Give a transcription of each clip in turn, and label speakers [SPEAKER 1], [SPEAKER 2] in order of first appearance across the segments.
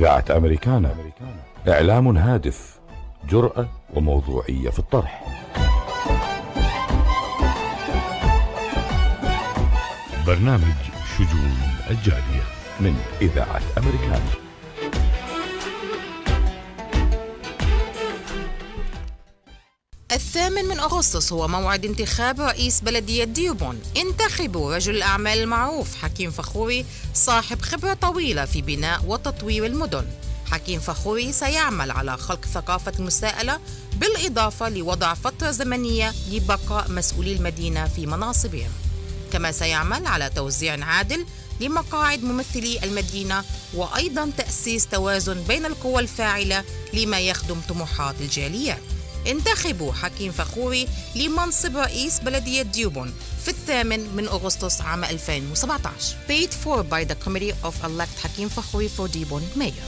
[SPEAKER 1] إذاعة أمريكانا، إعلام هادف، جرأة وموضوعية في الطرح.
[SPEAKER 2] برنامج شجون الجالية
[SPEAKER 1] من إذاعة أمريكانا.
[SPEAKER 3] الثامن من أغسطس هو موعد انتخاب رئيس بلدية ديوبون. انتخبوا رجل الأعمال المعروف حكيم فخوري، صاحب خبرة طويلة في بناء وتطوير المدن. حكيم فخوري سيعمل على خلق ثقافة المساءلة، بالإضافة لوضع فترة زمنية لبقاء مسؤولي المدينة في مناصبهم. كما سيعمل على توزيع عادل لمقاعد ممثلي المدينة، وأيضا تأسيس توازن بين القوى الفاعلة لما يخدم طموحات الجاليات. انتخبوا حكيم فخوري لمنصب رئيس بلدية ديوبون في الثامن من أغسطس عام 2017. Paid for by the Committee of Elect Hakim Fakhoury for Dibon Mayor.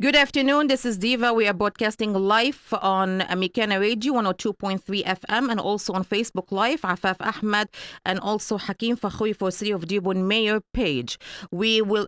[SPEAKER 3] Good afternoon, this is Diva. We are broadcasting live on Americana Radio 102.3 FM and also on Facebook Live, Afaf Ahmed and also Hakim Fakhoury for City of Dibon Mayor page. We will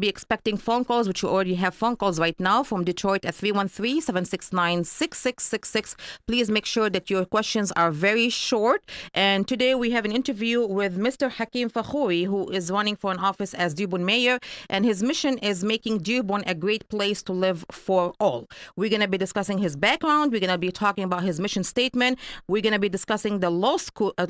[SPEAKER 3] be expecting phone calls, which we already have phone calls right now from Detroit at 313-769-6666. Please make sure that your questions are very short. And today we have an interview with Mr. Hakim Fakhoury, who is running for an office as Dibon Mayor, and his mission is making Dibon a great place to live for all. We're going to be discussing his background. We're going to be talking about his mission statement. We're going to be discussing the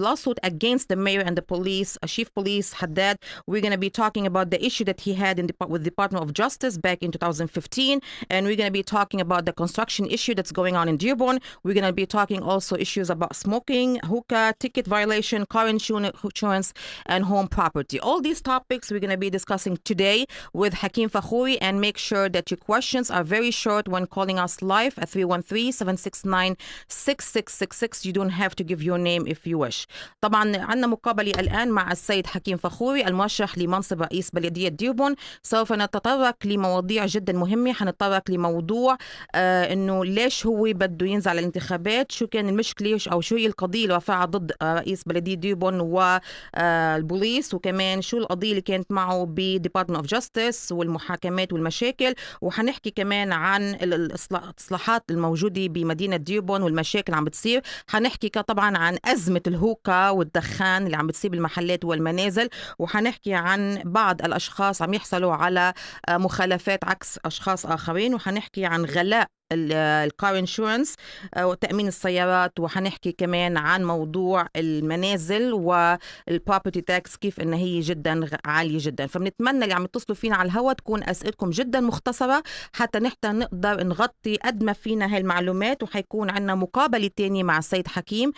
[SPEAKER 3] lawsuit against the mayor and the police, Chief Police Haddad. We're going to be talking about the issue that he had with the Department of Justice back in 2015. And we're going to be talking about the construction issue that's going on in Dearborn. We're going to be talking also issues about smoking, hookah, ticket violation, car insurance, and home property. All these topics we're going to be discussing today with Hakim Fakhoury, and make sure that your questions are very short when calling us live at 313-769-6666. You don't have to give your name if you wish. طبعا عندنا مقابلة الآن مع السيد حكيم فخوري المرشح لمنصب رئيس بلدية ديربون. سوف نتطرق لمواضيع جدا مهمة. حنتطرق لموضوع انه ليش هو بده ينزل على الانتخابات، شو كان المشكلة او شو هي القضية اللي رفعها ضد رئيس بلدية ديربون والبوليس، وكمان شو القضية اللي كانت معه بديبارتمنت اوف جاستس والمحاكمات والمشاكل. وحنحكي كمان عن الإصلاحات الموجودة بمدينة ديربون والمشاكل اللي عم بتصير. حنحكي طبعا عن أزمة الهوكا والدخان اللي عم بتصير بالمحلات والمنازل. وحنحكي عن بعض الأشخاص عم يحصلوا على مخالفات عكس أشخاص آخرين. وحنحكي عن غلاء الكار انشورنس وتأمين السيارات. وحنحكي كمان عن موضوع المنازل والبروبرتي تاكس، كيف ان هي جدا عالية جدا. فبنتمنى اللي عم يتصلوا فينا على الهواء تكون اسئلتكم جدا مختصرة حتى نقدر نغطي قد ما فينا هاي المعلومات. وحيكون عندنا مقابلة تانية مع السيد حكيم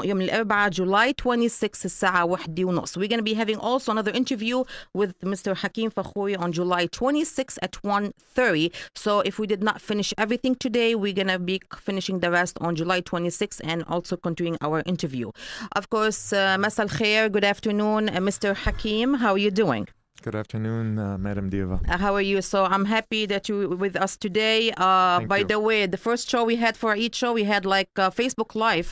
[SPEAKER 3] يوم الأربعاء July 26 الساعة 1:30. We're going to be having also another interview with Mr. Hakim Fakhoury on July 26 at 1:30. So if we did not finish everything today, we're going to be finishing the rest on July 26th and also continuing our interview. Of course, Masal Khair, good afternoon, Mr. Hakim. How are you doing?
[SPEAKER 4] Good afternoon, Madam Diva.
[SPEAKER 3] How are you? So I'm happy that you're with us today. By the way, the first show we had for each show, we had like Facebook Live.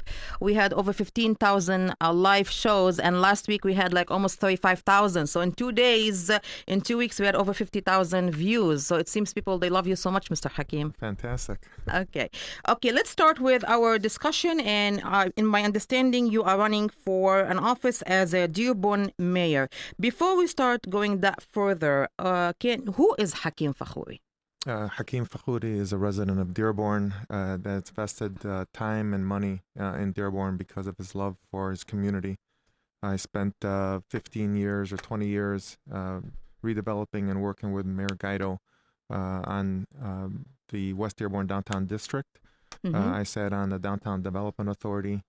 [SPEAKER 3] We had over 15,000 live shows. And last week we had like almost 35,000. So in 2 days, in 2 weeks, we had over 50,000 views. So it seems people, they love you so much, Mr. Hakim.
[SPEAKER 4] Fantastic.
[SPEAKER 3] Okay, let's start with our discussion. And in my understanding, you are running for an office as a Dearborn mayor. Before we start going that further, who is Hakim Fakhoury?
[SPEAKER 4] Hakim Fakhoury is a resident of Dearborn that's vested time and money in Dearborn because of his love for his community. I spent 15 years or 20 years redeveloping and working with Mayor Guido on the West Dearborn Downtown District. I sat on the Downtown Development Authority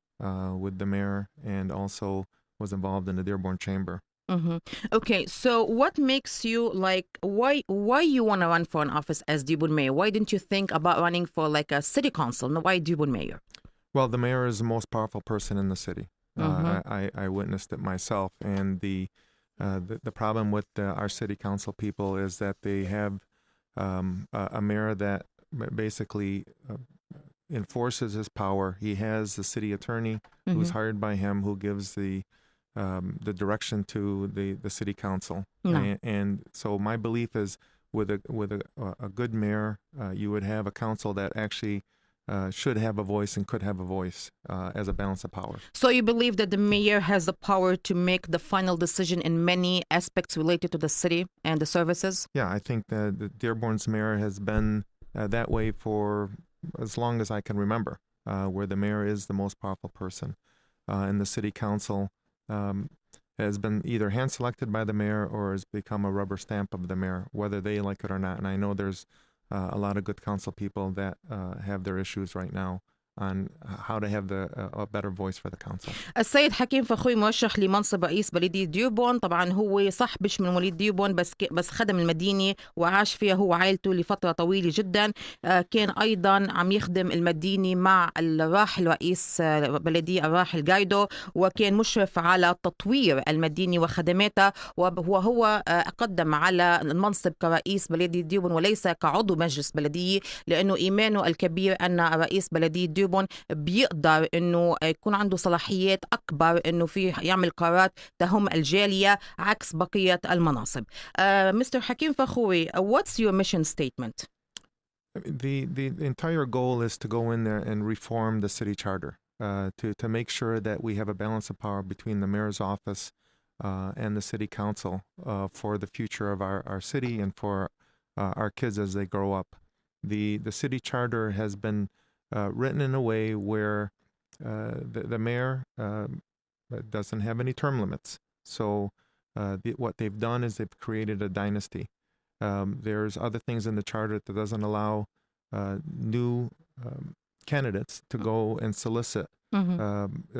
[SPEAKER 4] with the mayor and also was involved in the Dearborn Chamber.
[SPEAKER 3] Okay, so what makes you like, why you want to run for an office as Dearborn mayor? Why didn't you think about running for like a city council? No, why Dearborn mayor?
[SPEAKER 4] Well, the mayor is the most powerful person in the city. I witnessed it myself, and the problem with our city council people is that they have a mayor that basically enforces his power. He has the city attorney who's hired by him, who gives the the direction to the city council.
[SPEAKER 3] نعم.
[SPEAKER 4] And so my belief is with a good mayor, you would have a council that actually should have a voice and could have a voice as a balance of power.
[SPEAKER 3] So you believe that the mayor has the power to make the final decision in many aspects related to the city and the services?
[SPEAKER 4] Yeah, I think that the Dearborn's mayor has been that way for as long as I can remember, where the mayor is the most powerful person. And the city council has been either hand-selected by the mayor or has become a rubber stamp of the mayor, whether they like it or not. And I know there's a lot of good council people that have their issues right now on how to have a better voice for the council.
[SPEAKER 3] السيد حكيم فخوري مرشح لمنصب رئيس بلدية ديربون. طبعا هو صح مش من مواليد ديربون، بس خدم المدينة وعاش فيها هو وعائلته لفترة طويلة جدا. كان أيضا عم يخدم المدينة مع الراحل رئيس بلدية الراحل جايدو، وكان مشرف على تطوير المدينة وخدماتها، وهو قدم على المنصب كرئيس بلدية ديربون وليس كعضو مجلس بلدية، لأنه إيمانه الكبير أن رئيس بلدية ديربون بيقدر انه يكون عنده صلاحيات اكبر انه في يعمل قرارات تهم الجاليه عكس بقيه المناصب. Mr. Hakim Fakhoury, what's your mission statement?
[SPEAKER 4] The entire goal is to go in there and reform the city charter, to make sure that we have a balance of power between the mayor's office and the city council for the future of our city and for our kids as they grow up. The city charter has been written in a way where the mayor doesn't have any term limits. So what they've done is they've created a dynasty. There's other things in the charter that doesn't allow new candidates to go and solicit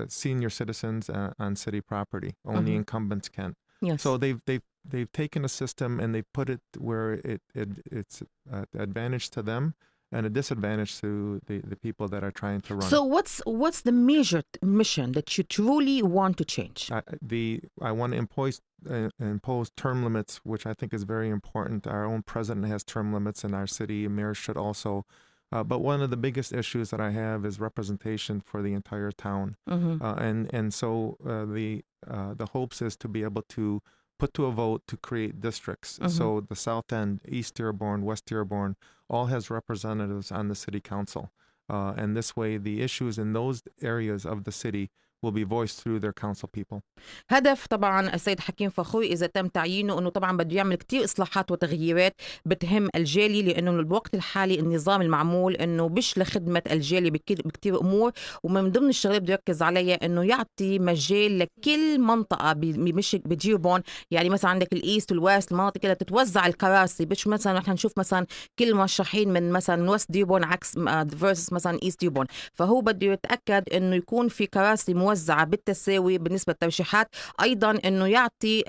[SPEAKER 4] senior citizens on city property. Only incumbents can.
[SPEAKER 3] Yes.
[SPEAKER 4] So they've taken a system and they've put it where it's advantage to them and a disadvantage to the people that are trying to run.
[SPEAKER 3] So what's the major mission that you truly want to change?
[SPEAKER 4] I want to impose term limits, which I think is very important. Our own president has term limits, and our city mayor should also. But one of the biggest issues that I have is representation for the entire town, and so the hopes is to be able to put to a vote to create districts. So the South End, East Dearborn, West Dearborn, all has representatives on the city council. And this way, the issues in those areas of the city will be voiced through their council people.
[SPEAKER 3] هدف طبعا السيد حكيم فخوري إذا تم تعيينه أنه طبعا بده يعمل كتير إصلاحات وتغييرات بتهم الجالي، لأنه بالوقت الحالي النظام المعمول أنه مش لخدمة الجالي بكتير أمور، ومن ضمن الشغلات بده يركز عليها أنه يعطي مجال لكل منطقة مش بديربون. يعني مثلا عندك الإيست والويست، المناطق كده تتوزع الكراسي، مش مثلا نحن نشوف مثلا كل مرشحين من مثلا ويست ديربون عكس فيرسس مثلا إيست ديربون. فهو بده يتأكد أنه يكون في كراسي موزعة بالتساوي بالنسبة للترشيحات. أيضا أنه يعطي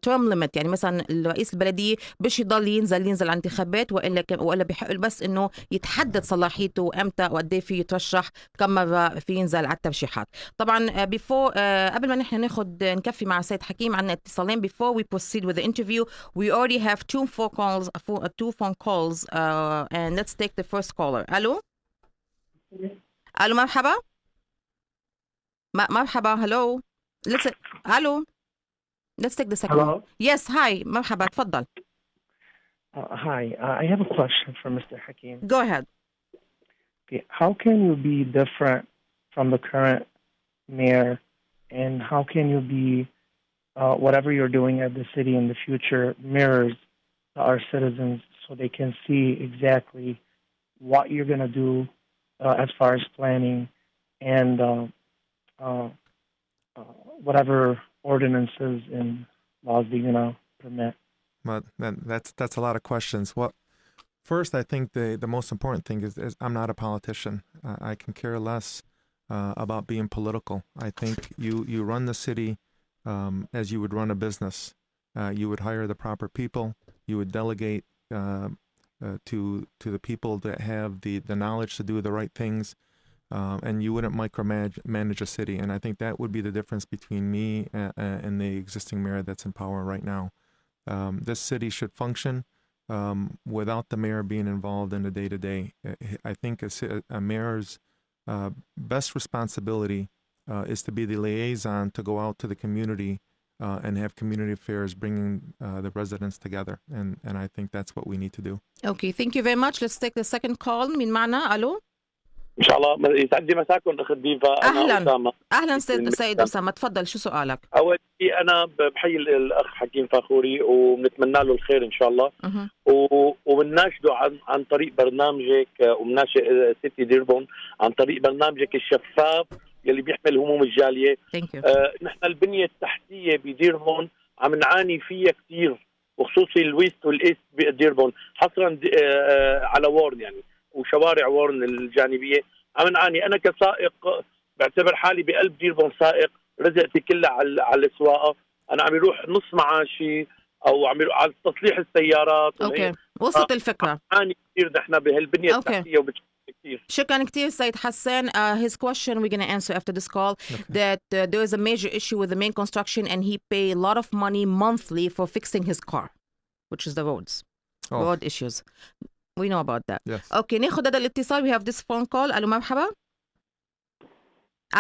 [SPEAKER 3] term limit، يعني مثلا الرئيس البلدية مش يضل ينزل على انتخابات، وإلا بحق بس أنه يتحدد صلاحيته أمتى وقد في يترشح، كم مرة في ينزل على الترشيحات. طبعا قبل ما نحن نكفي مع السيد حكيم عنا اتصالين. Before we proceed with the interview, we already have two phone calls and let's take the first caller. ألو مرحبا. مرحبا. hello. Hello. Let's take the second
[SPEAKER 5] Hello?
[SPEAKER 3] one. Yes, hi. مرحبا. تفضل.
[SPEAKER 5] Hi. I have a question for Mr. Hakim.
[SPEAKER 3] Go ahead.
[SPEAKER 5] Okay. How can you be different from the current mayor, and how can you be whatever you're doing at the city in the future mirrors our citizens so they can see exactly what you're going to do as far as planning and whatever ordinances and laws that you're going to permit?
[SPEAKER 4] Well, that's a lot of questions. Well, first, I think the most important thing is I'm not a politician. I can care less about being political. I think you run the city as you would run a business. You would hire the proper people. You would delegate to the people that have the knowledge to do the right things. And you wouldn't micromanage a city. And I think that would be the difference between me and the existing mayor that's in power right now. This city should function without the mayor being involved in the day-to-day. I think a mayor's best responsibility is to be the liaison to go out to the community and have community affairs, bringing the residents together. And I think that's what we need to do.
[SPEAKER 3] Okay, thank you very much. Let's take the second call. مين معنا؟ ألو.
[SPEAKER 6] ان شاء الله يسعد لي مساكم اخت ديفا.
[SPEAKER 3] أهلا.
[SPEAKER 6] انا اسامه.
[SPEAKER 3] أهلا سيد أسامة، تفضل شو سؤالك؟
[SPEAKER 6] اول شيء انا بحيي الاخ حكيم فاخوري وبنتمنى له الخير ان شاء الله. وبنناشده عن طريق برنامجك ومناشئ سيتي ديربون عن طريق برنامجك الشفاف يلي بيحمل هموم الجاليه. نحن البنيه التحتيه بديربون عم نعاني فيها كثير، وخصوصي الويست والايست بديربون، حصرا على وورن يعني وشوارع وورن الجانبيه عم نعاني. انا كسائق بعتبر حالي بقلب ديربون سائق، رزقتي كلها على السواقه. انا عم يروح نص معاشي او عم يروح على تصليح السيارات.
[SPEAKER 3] اوكي وصلت الفكره.
[SPEAKER 6] نعاني كثير نحن بهالبنيه التحتيه كثير.
[SPEAKER 3] شكرا كثير سيد حسان. His question we're going to answer after this call. That there is a major issue with the main construction and he pay a lot of money monthly for fixing his car, which is the roads. Road issues. We know about that.
[SPEAKER 4] Yes.
[SPEAKER 3] Okay, ناخذ هذا الاتصال. We have this phone call. ألو مرحبا.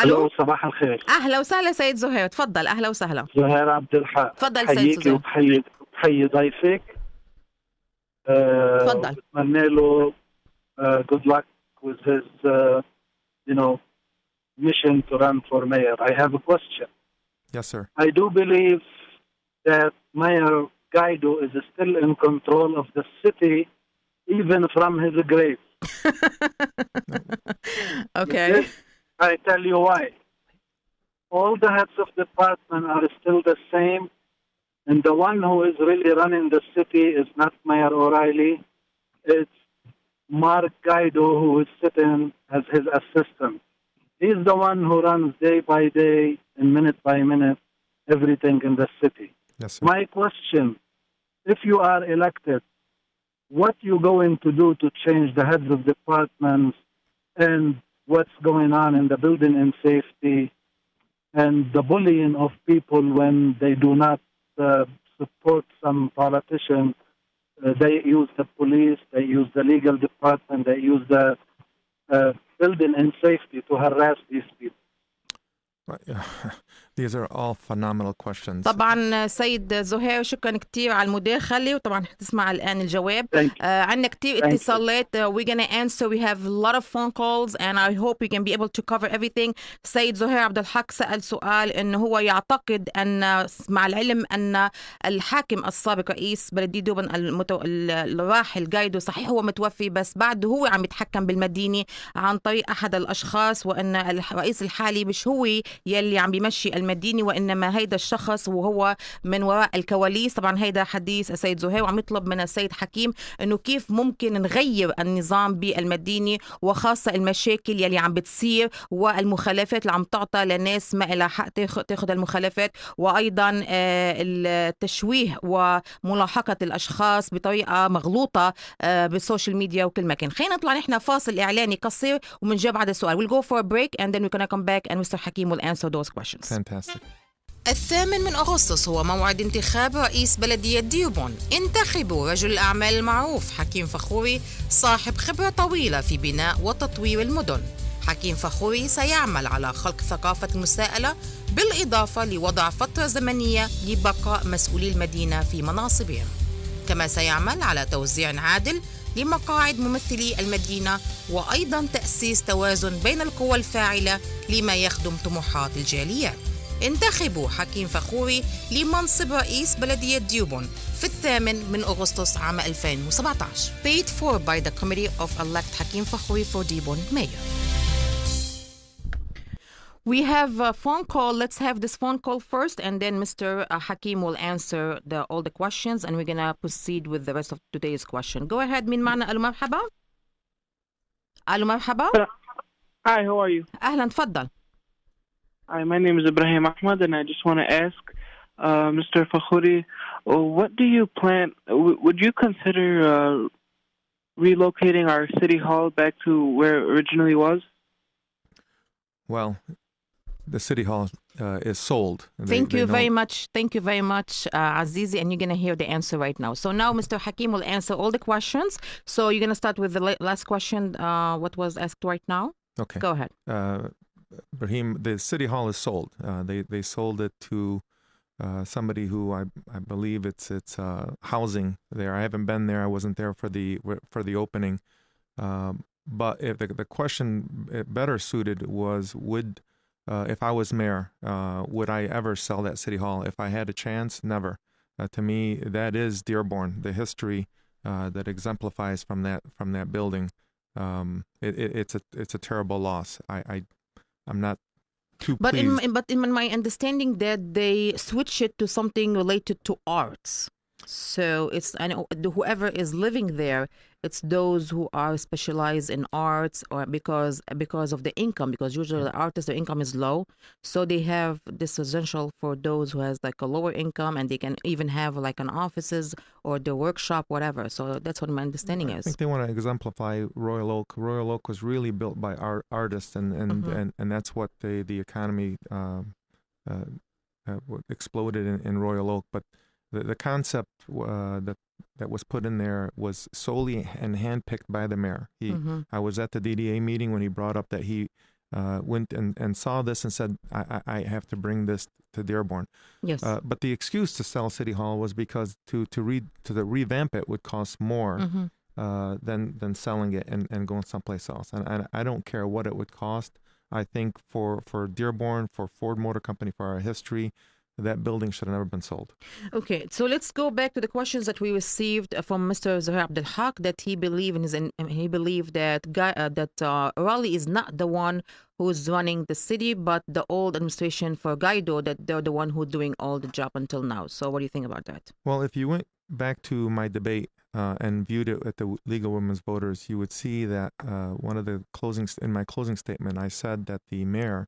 [SPEAKER 7] ألو صباح الخير.
[SPEAKER 3] أهلا وسهلا سيد زهير، تفضل. أهلا وسهلا.
[SPEAKER 7] زهير عبد الحق.
[SPEAKER 3] تفضل سيد زهير.
[SPEAKER 7] وبحيي ضيفك.
[SPEAKER 3] تفضل.
[SPEAKER 7] بتمنى له good luck with his mission to run for mayor. I have a question.
[SPEAKER 4] Yes, sir.
[SPEAKER 7] I do believe that Mayor Guaido is still in control of the city, even from his grave.
[SPEAKER 3] Okay.
[SPEAKER 7] I tell you why. All the heads of department are still the same, and the one who is really running the city is not Mayor O'Reilly. It's Mark Guaido, who is sitting as his assistant. He's the one who runs day by day and minute by minute everything in the city.
[SPEAKER 4] Yes, sir.
[SPEAKER 7] My question, if you are elected, what you going to do to change the heads of departments and what's going on in the building and safety and the bullying of people when they do not support some politician? They use the police, they use the legal department, they use the building and safety to harass these people.
[SPEAKER 4] These are all phenomenal questions.
[SPEAKER 3] طبعا سيد زهير شكرا كتير على المداخلة، وطبعا هتسمع الآن الجواب. عندنا كتير اتصالات. We're gonna answer. We have a lot of phone calls and I hope we can be able to cover everything. سيد زهير عبد الحق سأل سؤال إنه هو يعتقد أن مع العلم أن الحاكم السابق رئيس بلدية دوبن الراحل غايدو صحيح هو متوفي، بس بعده هو عم يتحكم بالمدينة عن طريق أحد الأشخاص، وأن الرئيس الحالي مش هو يلي عم بيمشي المدينة وإنما هيدا الشخص وهو من وراء الكواليس. طبعا هيدا حديث السيد زهير، وعم يطلب من السيد حكيم إنه كيف ممكن نغير النظام بالمدينة، وخاصة المشاكل يلي عم بتصير والمخالفات اللي عم تعطى للناس ما إلى حق تاخذ المخالفات، وأيضا التشويه وملاحقة الأشخاص بطريقة مغلوطة بالسوشيال ميديا وكل مكان. خلينا نطلع نحن فاصل إعلاني قصير ومنجاوب على السؤال. We'll go for a break and then we're gonna come back and Mr. Hakim will answer those questions.
[SPEAKER 4] Fantastic.
[SPEAKER 3] 8 أغسطس هو موعد انتخاب رئيس بلدية ديربون. انتخبوا رجل الأعمال المعروف حكيم فخوري، صاحب خبرة طويلة في بناء وتطوير المدن. حكيم فخوري سيعمل على خلق ثقافة المساءلة، بالإضافة لوضع فترة زمنية لبقاء مسؤولي المدينة في مناصبهم. كما سيعمل على توزيع عادل لمقاعد ممثلي المدينة، وأيضا تأسيس توازن بين القوى الفاعلة لما يخدم طموحات الجاليات. انتخبوا حكيم فخوري لمنصب رئيس بلدية ديربون في 8 أغسطس عام 2017. Paid for by the Committee of Elect Hakim Fakhoury for Dearborn Mayor. We have a phone call. Let's have this phone call first, and then Mr. Hakim will answer all the questions, and we're going to proceed with the rest of today's question. Go ahead. مين معنا؟ ألو مرحبا. ألو مرحبا.
[SPEAKER 8] Hi, how are you?
[SPEAKER 3] أهلا، تفضل.
[SPEAKER 8] Hi, my name is Ibrahim Ahmad, and I just want to ask Mr. Fakhoury, what do you plan? Would you consider relocating our city hall back to where it originally was?
[SPEAKER 4] Well, the city hall is sold.
[SPEAKER 3] Thank you very much. Thank you very much, Azizi, and you're going to hear the answer right now. So now Mr. Hakim will answer all the questions. So you're going to start with the last question, what was asked right now?
[SPEAKER 4] Okay.
[SPEAKER 3] Go ahead.
[SPEAKER 4] Brahim, the city hall is sold. They sold it to somebody who I believe it's housing there. I haven't been there. I wasn't there for the opening. But if the question better suited was, if I was mayor, would I ever sell that city hall? If I had a chance, never. To me, that is Dearborn, the history that exemplifies from that building. It's a terrible loss. I'm not too pleased.
[SPEAKER 3] But in my understanding that they switch it to something related to arts. So whoever is living there, it's those who are specialized in arts, or because of the income, because usually the artists, their income is low, so they have this essential for those who has like a lower income, and they can even have like an offices or the workshop, whatever. So that's what my understanding is.
[SPEAKER 4] I think they want to exemplify Royal Oak. Royal Oak was really built by artists, and that's what the economy exploded in Royal Oak. But the concept that was put in there was solely and handpicked by the mayor. I was at the DDA meeting when he brought up that he went and saw this and said, I have to bring this to Dearborn.
[SPEAKER 3] Yes.
[SPEAKER 4] But the excuse to sell City Hall was because to revamp it would cost more than selling it and going someplace else. And I don't care what it would cost. I think for Dearborn, for Ford Motor Company, for our history, that building should have never been sold.
[SPEAKER 3] Okay, so let's go back to the questions that we received from Mr. Zohair Abdel Haq, that he believed that Raleigh is not the one who is running the city, but the old administration for Guaido, that they're the one who's doing all the job until now. So what do you think about that?
[SPEAKER 4] Well, if you went back to my debate and viewed it at the League of Women's Voters, you would see that in my closing statement, I said that the mayor,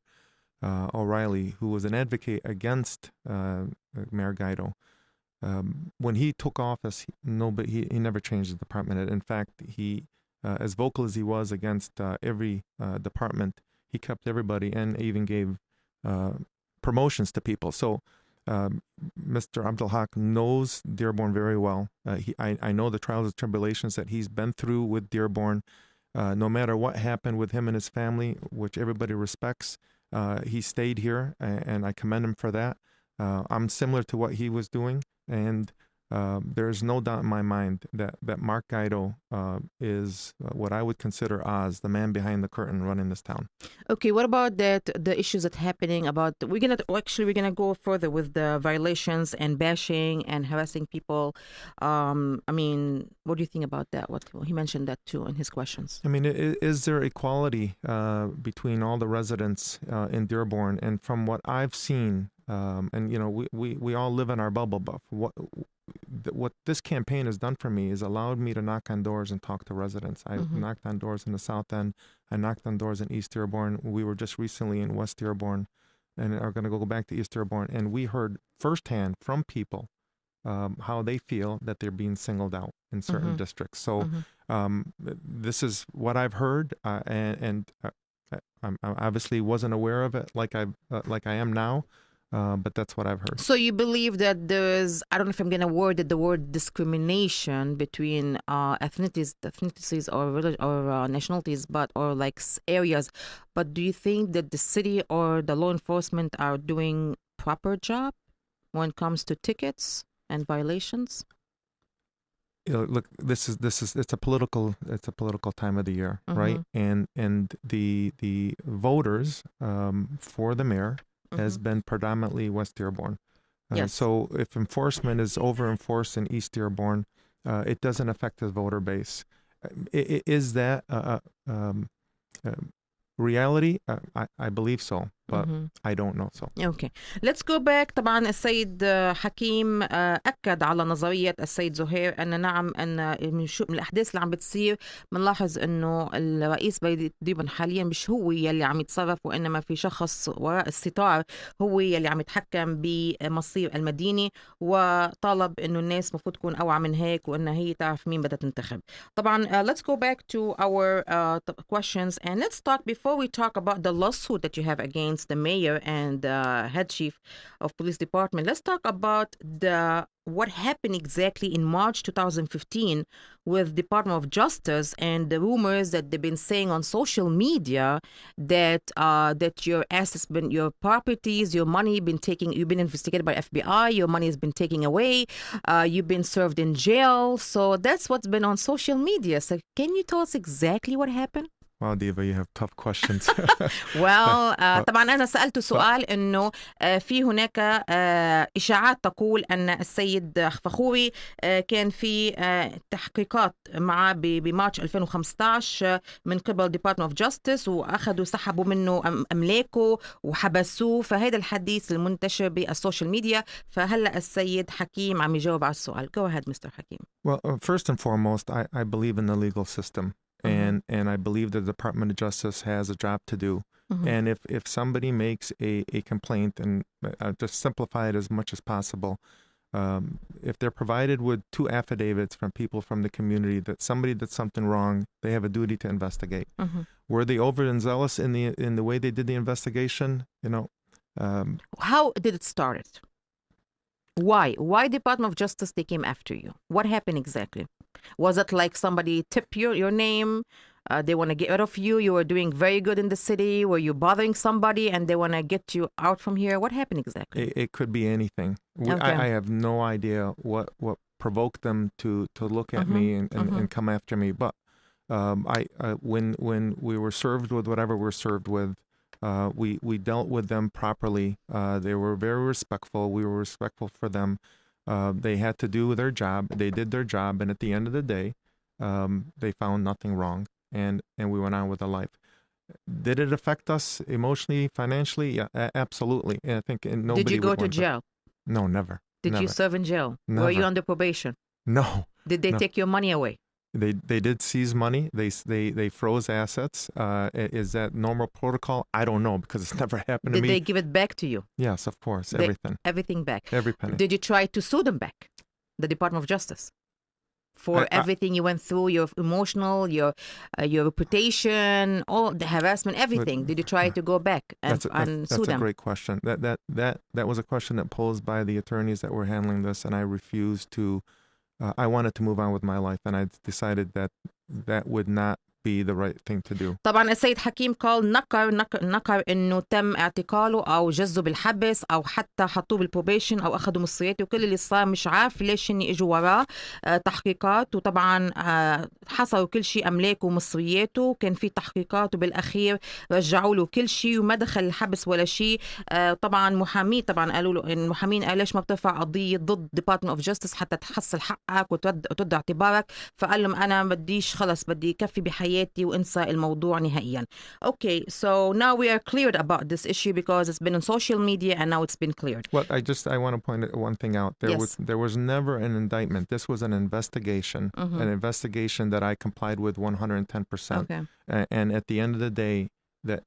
[SPEAKER 4] O'Reilly, who was an advocate against Mayor Guaido, when he took office, he never changed the department. In fact, he, as vocal as he was against every department, he kept everybody and even gave promotions to people. So Mr. Abdel Haq knows Dearborn very well. I know the trials and tribulations that he's been through with Dearborn. No matter what happened with him and his family, which everybody respects, he stayed here, and I commend him for that. I'm similar to what he was doing, and there's no doubt in my mind that Mark Guaido is what I would consider Oz, the man behind the curtain running this town.
[SPEAKER 3] Okay, what about the issues that happening about, we're gonna go further with the violations and bashing and harassing people. I mean, what do you think about that? He mentioned that too in his questions.
[SPEAKER 4] I mean, is there equality between all the residents in Dearborn? And from what I've seen, and you know, we all live in our bubble, but what this campaign has done for me is allowed me to knock on doors and talk to residents. I knocked on doors in the South End. I knocked on doors in East Dearborn. We were just recently in West Dearborn and are going to go back to East Dearborn. And we heard firsthand from people how they feel that they're being singled out in certain districts. So this is what I've heard, and I obviously wasn't aware of it like I am now. But that's what I've heard. So
[SPEAKER 3] you believe that there's, I don't know if I'm going to word it, the word discrimination between ethnicities or nationalities, or like areas. But do you think that the city or the law enforcement are doing proper job when it comes to tickets and violations?
[SPEAKER 4] You know, look, it's a political time of the year, right? And the voters for the mayor has been predominantly West Dearborn.
[SPEAKER 3] Yes.
[SPEAKER 4] So if enforcement is over-enforced in East Dearborn, it doesn't affect the voter base. Is that reality? I believe so, but I don't know so.
[SPEAKER 3] Okay. Let's go back. طبعا السيد حكيم أكد على نظرية السيد زهير أن نعم، أن من الأحداث اللي عم بتصير بنلاحظ أنه الرئيس بلدية ديربون حاليا مش هو يلي عم يتصرف، وإنما في شخص وراء الستار هو يلي عم يتحكم بمصير المدينة، وطالب أنه الناس مفروض تكون أوعى من هيك، وأنها هي تعرف مين بدها تنتخب. طبعا let's go back to our questions, and let's talk before we talk about the lawsuit that you have against against the mayor and head chief of police department. Let's talk about what happened exactly in March 2015 with Department of Justice and the rumors that they've been saying on social media that your assets, your properties, your money you've been investigated by FBI, your money has been taken away, you've been served in jail. So that's what's been on social media. So can you tell us exactly what happened?
[SPEAKER 4] Wow, Diva, you have tough questions.
[SPEAKER 3] well, طبعا أنا سألت سؤال إنه في هناك إشاعات تقول أن السيد فخوري كان في تحقيقات معه بمارس 2015 من قبل Department of Justice وأخذوا سحبوا منه أملاكه وحبسوه. فهذا الحديث المنتشر بالسوشيال ميديا. فهلأ السيد حكيم عم يجاوب على السؤال. Go ahead, Mr. Hakim.
[SPEAKER 4] Well, first and foremost, I believe in the legal system. And I believe the Department of Justice has a job to do. And if somebody makes a complaint, and I'll just simplify it as much as possible, if they're provided with 2 affidavits from people from the community that somebody did something wrong, they have a duty to investigate. Were they overzealous in the way they did the investigation?
[SPEAKER 3] How did it start? Why Department of Justice they came after you? What happened exactly? Was it like somebody tipped your name? They want to get rid of you. You were doing very good in the city. Were you bothering somebody and they want to get you out from here? What happened exactly?
[SPEAKER 4] It could be anything. I have no idea what provoked them to look at me and come after me. But when we were served with whatever we're served with, we dealt with them properly. They were very respectful. We were respectful for them. They had to do their job. They did their job, and at the end of the day, they found nothing wrong, and we went on with our life. Did it affect us emotionally, financially? Yeah, absolutely. And I think nobody.
[SPEAKER 3] Did you go to jail?
[SPEAKER 4] No, never.
[SPEAKER 3] Did you serve in jail?
[SPEAKER 4] Never.
[SPEAKER 3] Were you under probation?
[SPEAKER 4] No.
[SPEAKER 3] Did they take your money away?
[SPEAKER 4] They did seize money. They froze assets. Is that normal protocol? I don't know because it's never happened to me.
[SPEAKER 3] Did they give it back to you?
[SPEAKER 4] Yes, of course. Everything.
[SPEAKER 3] Everything back.
[SPEAKER 4] Every penny.
[SPEAKER 3] Did you try to sue them back, the Department of Justice, for everything you went through, your emotional, your reputation, all the harassment, everything? Did you try to go back and sue them?
[SPEAKER 4] That's a great question. That was a question that posed by the attorneys that were handling this, and I refused to. I wanted to move on with my life, and I decided that would not be the right thing to do.
[SPEAKER 3] طبعا السيد حكيم قال نكر انه تم اعتقاله او جزه بالحبس او حتى حطوه بالبروبيشن او اخذوا مصرياته وكل اللي صار مش عارف ليش اني اجوا وراه تحقيقات وطبعا حصلوا كل شيء املاكه ومصرياته كان في تحقيقات وبالاخير رجعوا له كل شيء وما دخل الحبس ولا شيء. طبعا محامي طبعا قالوا له المحامين قال ليش ما بترفع قضيه ضد Department of Justice حتى تحصل حقك وترد اعتبارك. فقال لهم انا بديش خلص بدي كفي بحياتي وانسى الموضوع نهائيا. Okay, so now we are cleared about this issue because it's been on social media and now it's been cleared.
[SPEAKER 4] Well, I want to point one thing out. There was never an indictment. This was an investigation, an investigation that I complied with 110%.
[SPEAKER 3] Okay.
[SPEAKER 4] And at the end of the day, that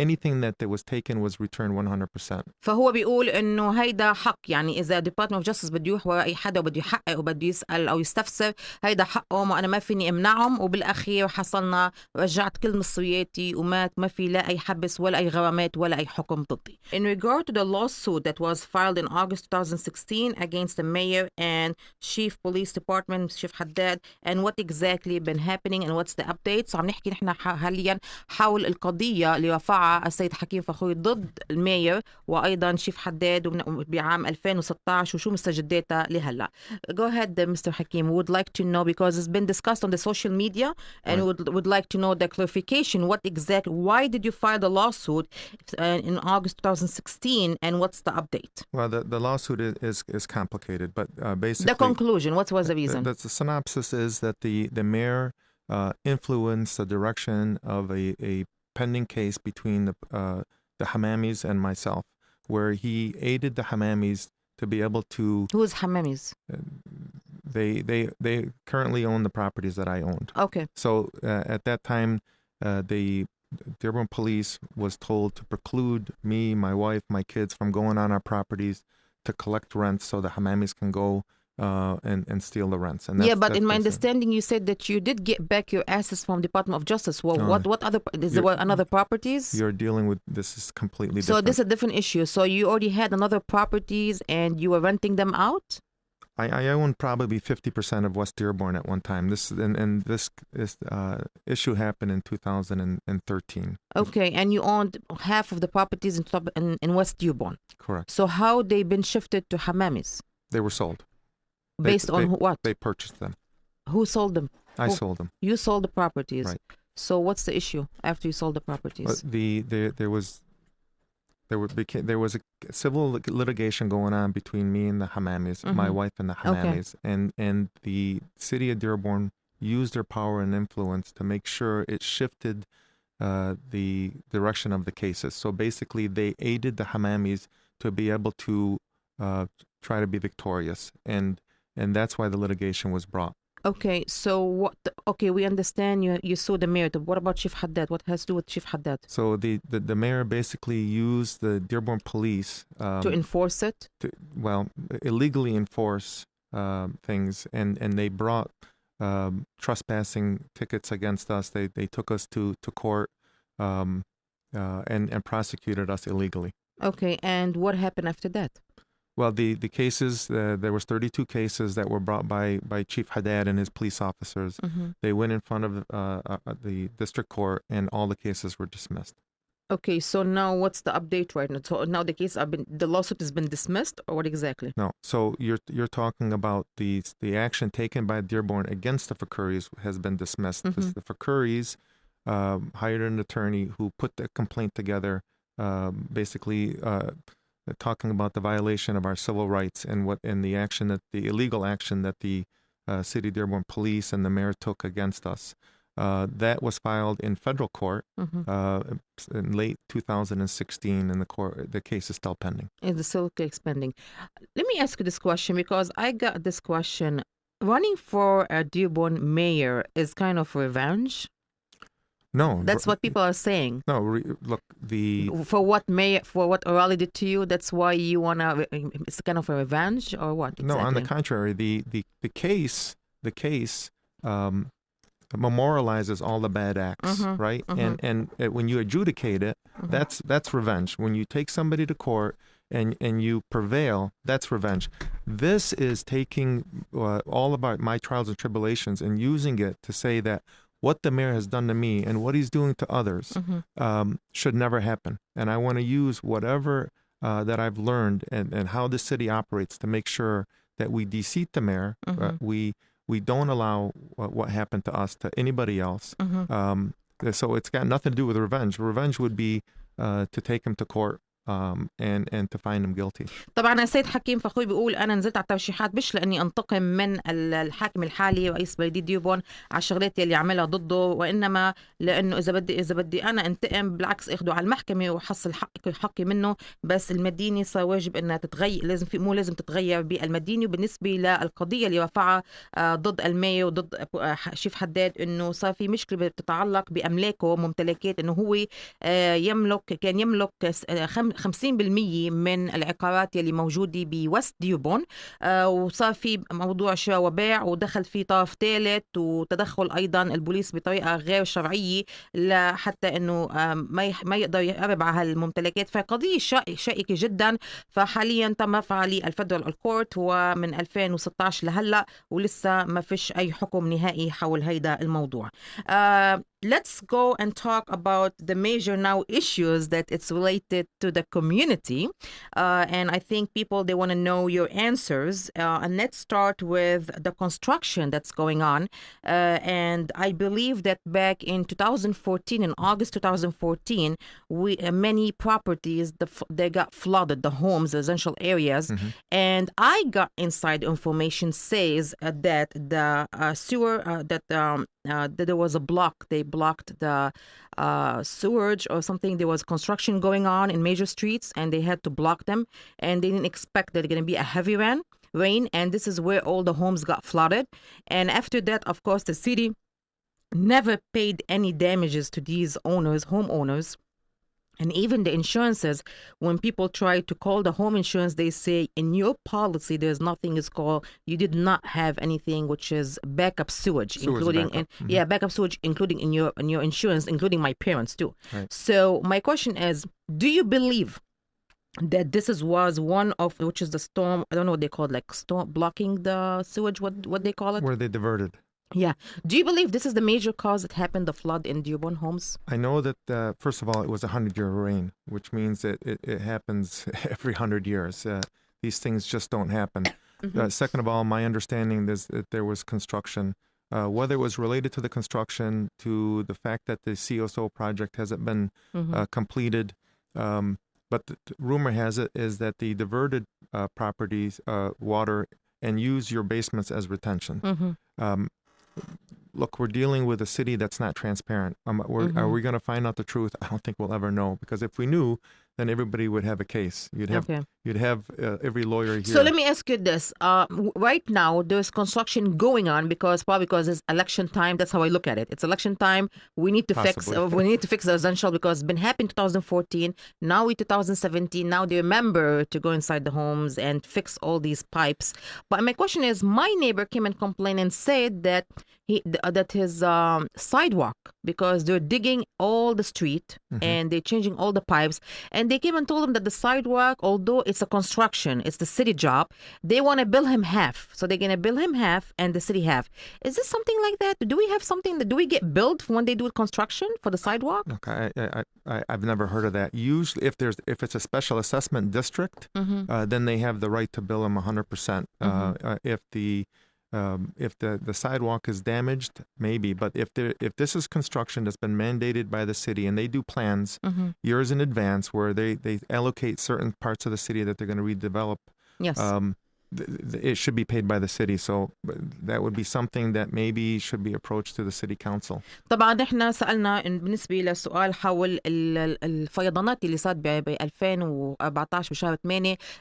[SPEAKER 4] anything that was taken was returned 100%.
[SPEAKER 3] فهو بيقول انه هيدا حق يعني اذا Department of Justice بده يروح ورا اي حدا وبده يحقق وبده يسال او يستفسر هيدا حقهم وانا ما فيني امنعهم وبالاخير حصلنا رجعت كل مصرياتي ومات ما في لا اي حبس ولا اي غرامات ولا اي حكم ضدي. In regard to the lawsuit that was filed in August 2016 against the mayor and chief police department chief حداد and what exactly been happening and what's the updates. عم نحكي نحن حاليا حول القضية اللي رفعها السيد حكيم فخوري ضد الماير وأيضا شيف حداد بعام 2016 وشو مستجداتها لهلا. Go ahead, Mr. Hakim. We would like to know because it's been discussed on the social media and would like to know the clarification. Why did you file the lawsuit in August 2016 and what's the update?
[SPEAKER 4] Well, the lawsuit is complicated, but basically...
[SPEAKER 3] The conclusion, what was the reason?
[SPEAKER 4] The synopsis is that the mayor influenced the direction of a pending case between the Hamamis and myself, where he aided the Hamamis to be able to...
[SPEAKER 3] Who's Hamamis?
[SPEAKER 4] They currently own the properties that I owned.
[SPEAKER 3] Okay.
[SPEAKER 4] So at that time, the Dearborn police was told to preclude me, my wife, my kids from going on our properties to collect rent so the Hamamis can go and steal the rents. And
[SPEAKER 3] yeah, but in my
[SPEAKER 4] basically-
[SPEAKER 3] understanding, you said that you did get back your assets from Department of Justice. Well,
[SPEAKER 4] No,
[SPEAKER 3] what other is there another properties?
[SPEAKER 4] You're dealing with this is completely
[SPEAKER 3] So
[SPEAKER 4] different.
[SPEAKER 3] this is a different issue. So you already had another properties and you were renting them out?
[SPEAKER 4] I owned probably 50% of West Dearborn at one time. This issue happened in 2013.
[SPEAKER 3] Okay, and you owned half of the properties in West Dearborn.
[SPEAKER 4] Correct.
[SPEAKER 3] So how they been shifted to Hamamis?
[SPEAKER 4] They were sold.
[SPEAKER 3] Based on what?
[SPEAKER 4] They purchased them.
[SPEAKER 3] Who sold them?
[SPEAKER 4] I sold them.
[SPEAKER 3] You sold the properties.
[SPEAKER 4] Right.
[SPEAKER 3] So what's the issue after you sold the properties?
[SPEAKER 4] There was a civil litigation going on between me and the Hamamis, my wife and the Hamamis, and the city of Dearborn used their power and influence to make sure it shifted the direction of the cases. So basically, they aided the Hamamis to be able to try to be victorious, and that's why the litigation was brought.
[SPEAKER 3] Okay, so what? Okay, we understand you sued the mayor. What about Chief Haddad? What has to do with Chief Haddad?
[SPEAKER 4] So the mayor basically used the Dearborn police
[SPEAKER 3] to enforce it?
[SPEAKER 4] Illegally enforce things, and they brought trespassing tickets against us. They took us to court and prosecuted us illegally.
[SPEAKER 3] Okay, and what happened after that?
[SPEAKER 4] Well, the cases, there was 32 cases that were brought by Chief Haddad and his police officers. They went in front of the district court, and all the cases were dismissed.
[SPEAKER 3] Okay, so now what's the update right now? So now the lawsuit has been dismissed, or what exactly?
[SPEAKER 4] No, so you're talking about the action taken by Dearborn against the Fakhouries has been dismissed. The Fakhouries hired an attorney who put the complaint together, basically. Talking about the violation of our civil rights and the illegal action that the city of Dearborn police and the mayor took against us. That was filed in federal court in late 2016, and the case is still pending.
[SPEAKER 3] Is the still case pending? Let me ask you this question because I got this question. Running for a Dearborn mayor is kind of revenge.
[SPEAKER 4] No,
[SPEAKER 3] that's what people are saying.
[SPEAKER 4] No, look,
[SPEAKER 3] for what O'Reilly did to you, that's why you wanna. It's kind of a revenge, or what? Exactly?
[SPEAKER 4] No, on the contrary, the case memorializes all the bad acts, right? And when you adjudicate it, that's revenge. When you take somebody to court and you prevail, that's revenge. This is taking all about my trials and tribulations and using it to say that what the mayor has done to me and what he's doing to others should never happen. And I want to use whatever that I've learned and how the city operates to make sure that we de-seat the mayor. We don't allow what happened to us to anybody else. So it's got nothing to do with revenge. Revenge would be to take him to court and to find him guilty.
[SPEAKER 3] طبعا السيد حكيم فخوري بيقول انا نزلت على الترشيحات مش لاني انتقم من الحاكم الحالي رئيس بلديه ديوبون على الشغلات اللي عملها ضده، وانما لانه اذا بدي انا انتقم بالعكس اخده على المحكمه وحصل حقي منه. بس المدينه صار واجب انها تتغير، لازم تتغير بالمدينه. وبالنسبه للقضيه اللي رفعها ضد المايو وضد شيف حداد، انه صار في مشكله بتتعلق باملاكه وممتلكات، انه هو كان يملك 50% من العقارات اللي موجودة بوست ديوبون، وصار في موضوع شراء وبيع ودخل في طرف ثالث وتدخل أيضا البوليس بطريقة غير شرعية لحتى أنه ما يقدر يقرب على هالممتلكات. فقضية شائكة جدا. فحاليا تم رفعها للفدرال كورت ومن 2016 لهلأ ولسه ما فيش أي حكم نهائي حول هيدا الموضوع. Let's go and talk about the major now issues that it's related to the community. And I think people, they want to know your answers. And let's start with the construction that's going on. And I believe that back in 2014, in August 2014, many properties, they got flooded, the homes, the residential areas. And I got inside information says that the sewer, that there was a block. They blocked the sewage or something. There was construction going on in major streets and they had to block them, and they didn't expect that there's going to be a heavy rain, and this is where all the homes got flooded. And after that, of course, the city never paid any damages to these homeowners. And even the insurances, when people try to call the home insurance, they say in your policy there's nothing is called, you did not have anything which is backup sewage, including
[SPEAKER 4] backup.
[SPEAKER 3] backup sewage, including in your insurance, including my parents too.
[SPEAKER 4] Right.
[SPEAKER 3] So my question is, do you believe that was one of, which is the storm, I don't know what they call it, like storm blocking the sewage, what they call it?
[SPEAKER 4] Where they diverted.
[SPEAKER 3] Yeah. Do you believe this is the major cause that happened, the flood in Dearborn homes?
[SPEAKER 4] I know that, first of all, it was a 100-year rain, which means that it happens every 100 years. These things just don't happen. Second of all, my understanding is that there was construction, whether it was related to the construction, to the fact that the CSO project hasn't been completed. But the rumor has it is that the diverted properties, water, and use your basements as retention. Look, we're dealing with a city that's not transparent. Are we going to find out the truth? I don't think we'll ever know, because if we knew, then everybody would have a case. You'd have every lawyer here.
[SPEAKER 3] So let me ask you this: right now, there's construction going on because it's election time. That's how I look at it. It's election time. We need to fix the residential because it's been happening in 2014. Now we 2017. Now they remember to go inside the homes and fix all these pipes. But my question is, my neighbor came and complained and said that his sidewalk, because they're digging all the street and they're changing all the pipes, and they came and told him that the sidewalk, although it's a construction, it's the city job, they want to bill him half. So they're going to bill him half and the city half. Is this something like that? Do we have something do we get billed when they do construction for the sidewalk?
[SPEAKER 4] Okay, I've never heard of that. Usually, if it's a special assessment district, then they have the right to bill him 100%. If the sidewalk is damaged, maybe. But if this is construction that's been mandated by the city, and they do plans years in advance where they allocate certain parts of the city that they're going to redevelop,
[SPEAKER 3] yes,
[SPEAKER 4] it should be paid by the city. So that would be something that maybe should be approached to the city council.
[SPEAKER 3] طبعا نحن سألنا بالنسبة للسؤال حول الفيضانات اللي صارت ب 2014 بشهر 8،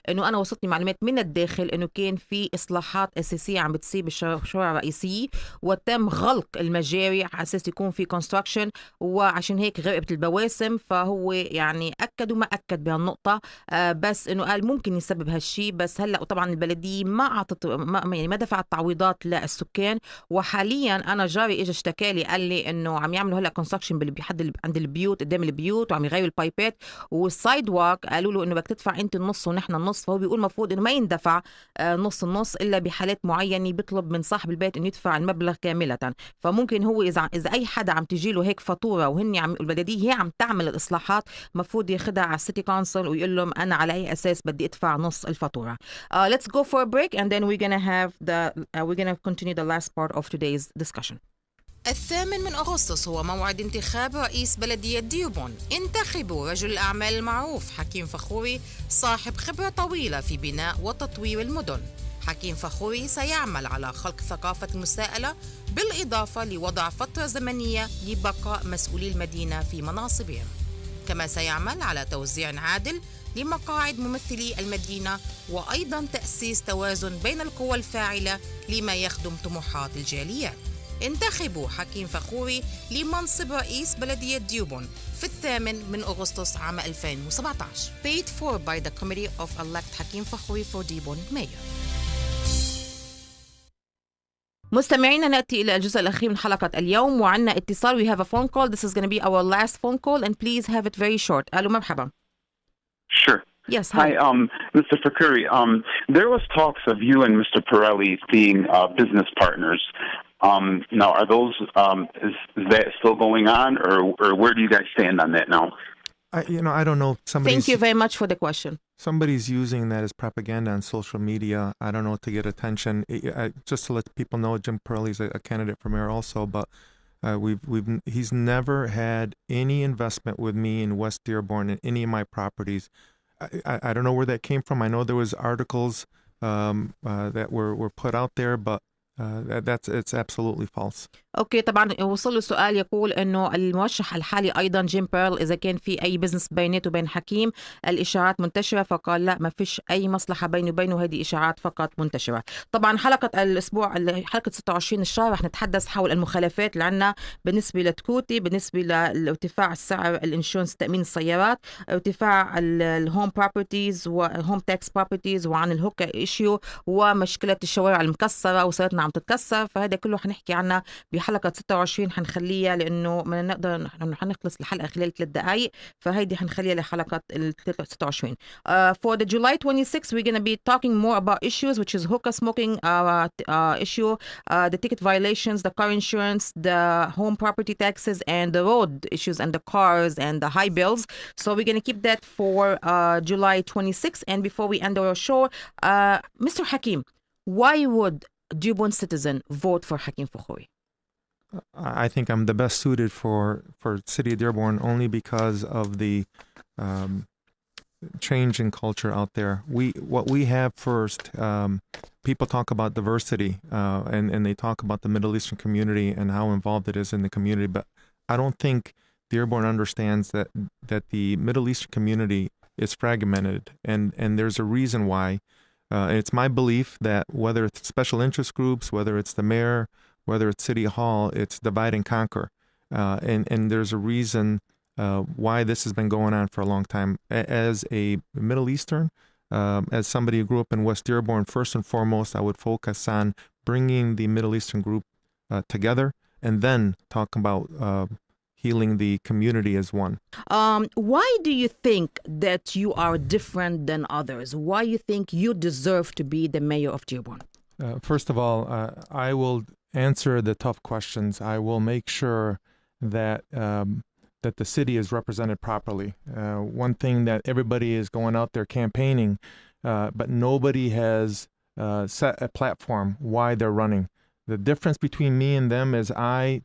[SPEAKER 3] انه انا وصلتني معلومات من الداخل انه كان في اصلاحات اساسيه عم بتصير بالشوارع الرئيسيه، وتم غلق المجاري على اساس يكون في كونستراكشن، وعشان هيك غرقت البواسم. فهو يعني اكد وما اكد بهالنقطه، بس انه قال ممكن يسبب هالشيء. بس هلا طبعا البلديه ما اعطت ما دفعت تعويضات للسكان. وحاليا انا جاري اجى اشتكى لي، قال لي انه عم يعملوا هلا كونستراكشن عند البيوت، قدام البيوت، وعم يغيروا البايبات والسايد واك. قالوا له انه بدك تدفع انت النص ونحن النص. فهو بيقول المفروض انه ما يندفع نص النص الا بحالات معينه، بيطلب من صاحب البيت انه يدفع المبلغ كامله. فممكن هو اذا اي حدا عم تجي له هيك فاتوره وهن البلديه هي عم تعمل الاصلاحات، مفروض ياخذها على السيتي كونسل ويقول لهم انا على اي اساس بدي ادفع نص الفاتوره. Let's go for a break and then we're gonna continue the last part of today's discussion. 8 أغسطس هو موعد انتخاب رئيس بلدية ديربون. انتخبوا رجل الأعمال المعروف حكيم فخوري، صاحب خبرة طويلة في بناء وتطوير المدن. حكيم فخوري سيعمل على خلق ثقافة المساءلة، بالإضافة لوضع فترة زمنية لبقاء مسؤولي المدينة في مناصبهم. كما سيعمل على توزيع عادل لمقاعد ممثلي المدينة، وأيضا تأسيس توازن بين القوى الفاعلة لما يخدم طموحات الجاليات. انتخبوا حكيم فخوري لمنصب رئيس بلدية ديربون في 8 أغسطس عام 2017. Paid for by the Committee of Elect Hakim Fakhoury for Dearborn Mayor. مستمعينا، نأتي إلى الجزء الأخير من حلقة اليوم وعنا اتصال. We have a phone call. This is going to be our last phone call and please have it very short. ألو مرحبا.
[SPEAKER 9] Sure.
[SPEAKER 3] Yes.
[SPEAKER 9] Hi, Mr. Fakhoury. There was talks of you and Mr. Pirelli being business partners. Now, are those is that still going on, or where do you guys stand on that now?
[SPEAKER 4] I don't know.
[SPEAKER 3] Thank you very much for the question.
[SPEAKER 4] Somebody's using that as propaganda on social media. I don't know, to get attention. Just to let people know, Jim Pirelli's a candidate for mayor also, but he's never had any investment with me in West Dearborn in any of my properties. I don't know where that came from. I know there was articles that were put out there, but it's absolutely false.
[SPEAKER 3] اوكي، طبعا وصل له سؤال يقول انه المرشح الحالي ايضا جيم بيرل اذا كان في اي بزنس بينته وبين حكيم. الاشاعات منتشره، فقال لا، ما فيش اي مصلحه بينه وبينه، هذه اشاعات فقط منتشره. طبعا حلقه الاسبوع، حلقه 26 الشهر، رح نتحدث حول المخالفات اللي عندنا بالنسبه لتكوتي، بالنسبه لارتفاع سعر الانشورنس تامين السيارات، ارتفاع الهوم بروبرتيز وهوم تاكس بروبرتيز، وعن الهوكا ايشيو، ومشكله الشوارع المكسره وصارتنا عم تتكسر. فهذا كله حنحكي عنه بحلقة 26، حنخليها لأنه ما نقدر نحن حنخلص الحلقة خلال 3 دقائق، فهيدي حنخليها لحلقة ال 26. For the July 26, we're going to be talking more about issues, which is hookah smoking issue, the ticket violations, the car insurance, the home property taxes, and the road issues, and the cars, and the high bills. So we're going to keep that for July 26. And before we end our show, Mr. Hakim, why would Dearborn citizen vote for Hakim Fakhoury?
[SPEAKER 4] I think I'm the best suited for City of Dearborn only because of the change in culture out there. What we have first, people talk about diversity and they talk about the Middle Eastern community and how involved it is in the community, but I don't think Dearborn understands that the Middle Eastern community is fragmented, and there's a reason why. It's my belief that whether it's special interest groups, whether it's the mayor, whether it's City Hall, it's divide and conquer. And there's a reason why this has been going on for a long time. As a Middle Eastern, as somebody who grew up in West Dearborn, first and foremost, I would focus on bringing the Middle Eastern group together and then talk about healing the community as one.
[SPEAKER 3] Why do you think that you are different than others? Why you think you deserve to be the mayor of Dearborn?
[SPEAKER 4] First of all, I will answer the tough questions. I will make sure that that the city is represented properly. One thing that everybody is going out there campaigning, but nobody has set a platform why they're running. The difference between me and them is I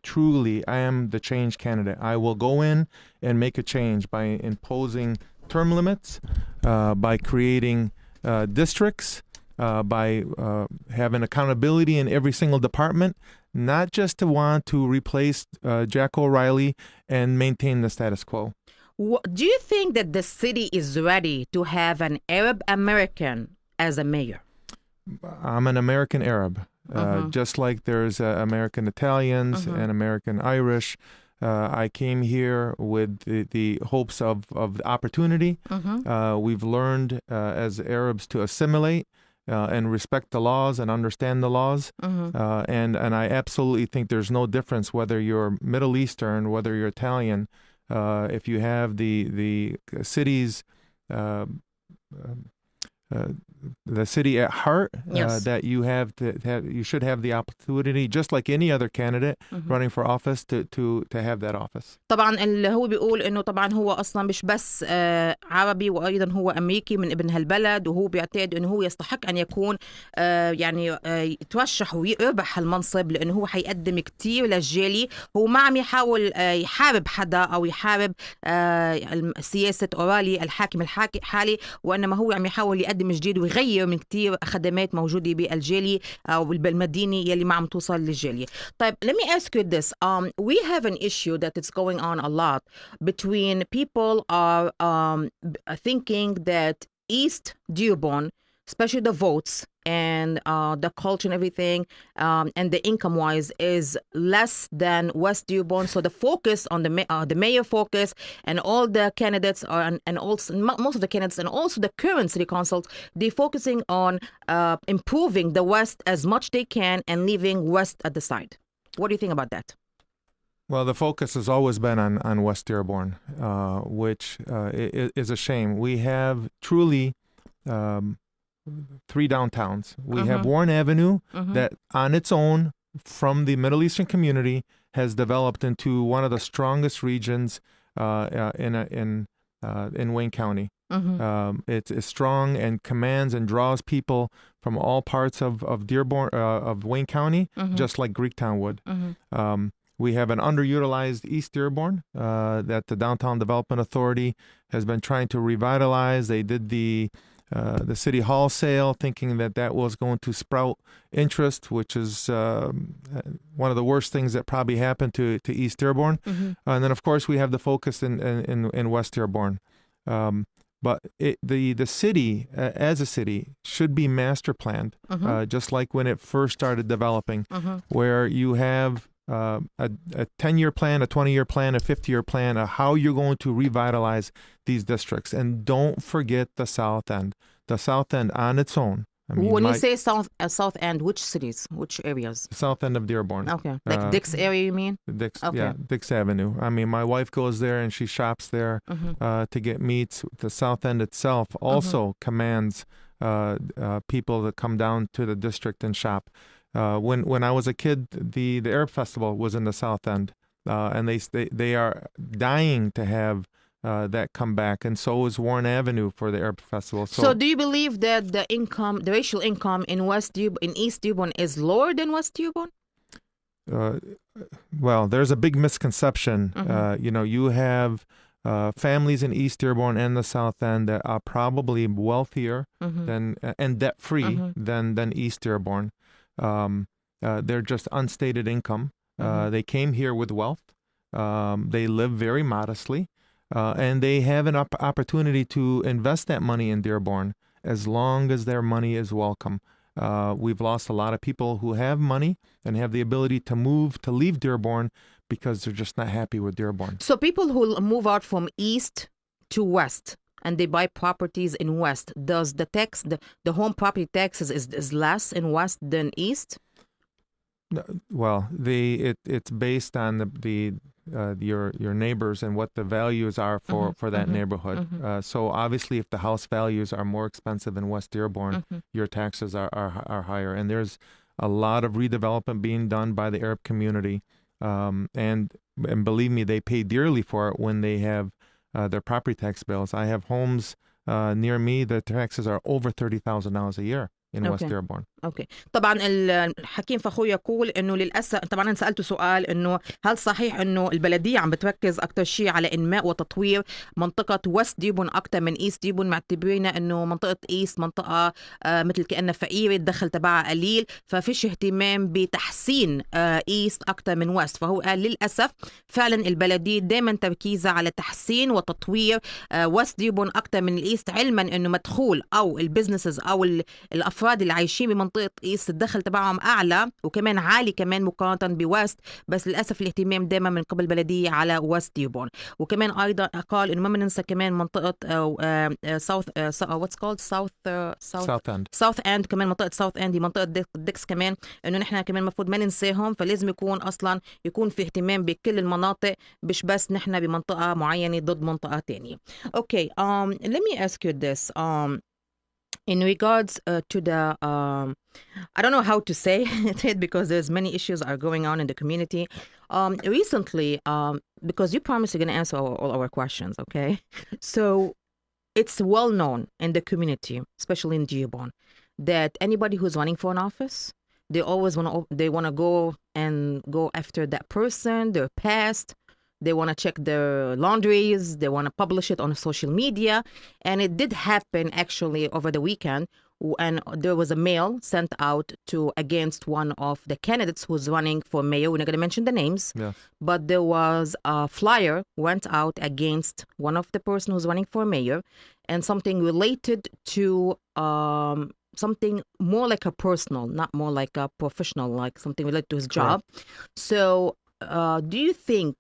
[SPEAKER 4] am the change candidate. I will go in and make a change by imposing term limits, by creating districts, by having accountability in every single department, not just to want to replace Jack O'Reilly and maintain the status quo.
[SPEAKER 3] Do you think that the city is ready to have an Arab American as a mayor?
[SPEAKER 4] I'm an American Arab. Just like there's American Italians and American Irish. I came here with the hopes of the opportunity. We've learned as Arabs to assimilate and respect the laws and understand the laws. And I absolutely think there's no difference whether you're Middle Eastern, whether you're Italian. If you have the city's the city at heart, that you should have the opportunity, just like any other candidate running for office, to have that office.
[SPEAKER 3] طبعا اللي هو بيقول انه طبعا هو اصلا مش بس عربي، وايضا هو امريكي من ابن هالبلد، وهو بيعتقد انه هو يستحق ان يكون يعني يترشح ويربح المنصب، لانه هو حيقدم كتير للجالي. هو ما عم يحاول يحارب حدا او يحارب سياسة اورالي الحاكم الحالي، وانما هو عم يحاول يقدم جديد ويغير من كتير خدمات موجودة بالجالية أو بالمدينة يلي ما عم توصل للجالية. طيب, let me ask you this. We have an issue that is going on a lot between people are thinking that East Dearborn, especially the votes and the culture and everything, and the income-wise is less than West Dearborn. So the focus on the mayor focus and all the candidates are, and also most of the candidates and also the current city councils, they're focusing on improving the West as much they can and leaving West at the side. What do you think about that?
[SPEAKER 4] Well, the focus has always been on West Dearborn, which is a shame. We have truly 3 downtowns. We have Warren Avenue that on its own from the Middle Eastern community has developed into one of the strongest regions in Wayne County. It's strong and commands and draws people from all parts of Dearborn, of Wayne County, just like Greektown would. We have an underutilized East Dearborn that the Downtown Development Authority has been trying to revitalize. They did the the city hall sale, thinking that was going to sprout interest, which is one of the worst things that probably happened to East Dearborn. And then, of course, we have the focus in West Dearborn. But the city, as a city, should be master planned, just like when it first started developing, where you have a 10-year plan, a 20-year plan, a 50-year plan of how you're going to revitalize these districts. And don't forget the South End. The South End on its own. I mean,
[SPEAKER 3] when you say South End, which cities, which areas?
[SPEAKER 4] South End of Dearborn.
[SPEAKER 3] Okay, like Dix area, you mean?
[SPEAKER 4] Dix,
[SPEAKER 3] okay.
[SPEAKER 4] Yeah, Dix Avenue. I mean, my wife goes there and she shops there to get meats. The South End itself also commands people that come down to the district and shop. When I was a kid, the Arab Festival was in the South End, and they are dying to have that come back, and so is Warren Avenue for the Arab Festival.
[SPEAKER 3] So do you believe that the racial income in East Dearborn is lower than West Dearborn?
[SPEAKER 4] Well, there's a big misconception. You have families in East Dearborn and the South End that are probably wealthier and debt-free than East Dearborn. They're just unstated income. They came here with wealth. They live very modestly. And they have an opportunity to invest that money in Dearborn as long as their money is welcome. We've lost a lot of people who have money and have the ability to leave Dearborn because they're just not happy with Dearborn.
[SPEAKER 3] So people who move out from East to West and they buy properties in West, does the home property taxes is less in West than East?
[SPEAKER 4] Well, it's based on your neighbors and what the values are for that neighborhood. So obviously, if the house values are more expensive in West Dearborn, your taxes are higher. And there's a lot of redevelopment being done by the Arab community, and believe me, they pay dearly for it when they have their property tax bills. I have homes near me, the taxes are over $30,000 a year in West Dearborn.
[SPEAKER 3] اوكي طبعا الحكيم فخوري يقول انه للاسف طبعا انا سالته سؤال انه هل صحيح انه البلديه عم بتركز اكثر شيء على انماء وتطوير منطقه وست ديبون اكثر من ايست ديبون، معتبرين انه منطقه ايست منطقه مثل كانها فقيره الدخل تبعها قليل، ففيش اهتمام بتحسين ايست اكثر من وست. فهو قال للاسف فعلا البلديه دائما تركيزها على تحسين وتطوير وست ديبون اكثر من الايست، علما انه مدخول او البزنسز او الافراد اللي عايشين بمنطقه ايست الدخل تبعهم اعلى وكمان عالي كمان مقارنه بوست، بس للاسف الاهتمام دائما من قبل البلديه على وست ديبون. وكمان ايضا قال انه ما بننسى كمان منطقه ساوث واتس كولد ساوث اند، كمان منطقه ساوث اند دي منطقه ديكس كمان، انه نحن كمان المفروض ما ننساهم، فلازم يكون في اهتمام بكل المناطق مش بس نحن بمنطقه معينه ضد منطقه ثانيه. Okay, let me ask you this. In regards to the, I don't know how to say it because there's many issues are going on in the community. Recently, because you promised you're going to answer all our questions, okay? So it's well known in the community, especially in Dearborn, that anybody who's running for an office, they always want to go after that person, their past. They want to check their laundries. They want to publish it on social media. And it did happen actually over the weekend. And there was a mail sent out against one of the candidates who's running for mayor. We're not going to mention the names.
[SPEAKER 4] Yes.
[SPEAKER 3] But there was a flyer went out against one of the person who's running for mayor. And something related to something more like a personal, not more like a professional, like something related to his job. So do you think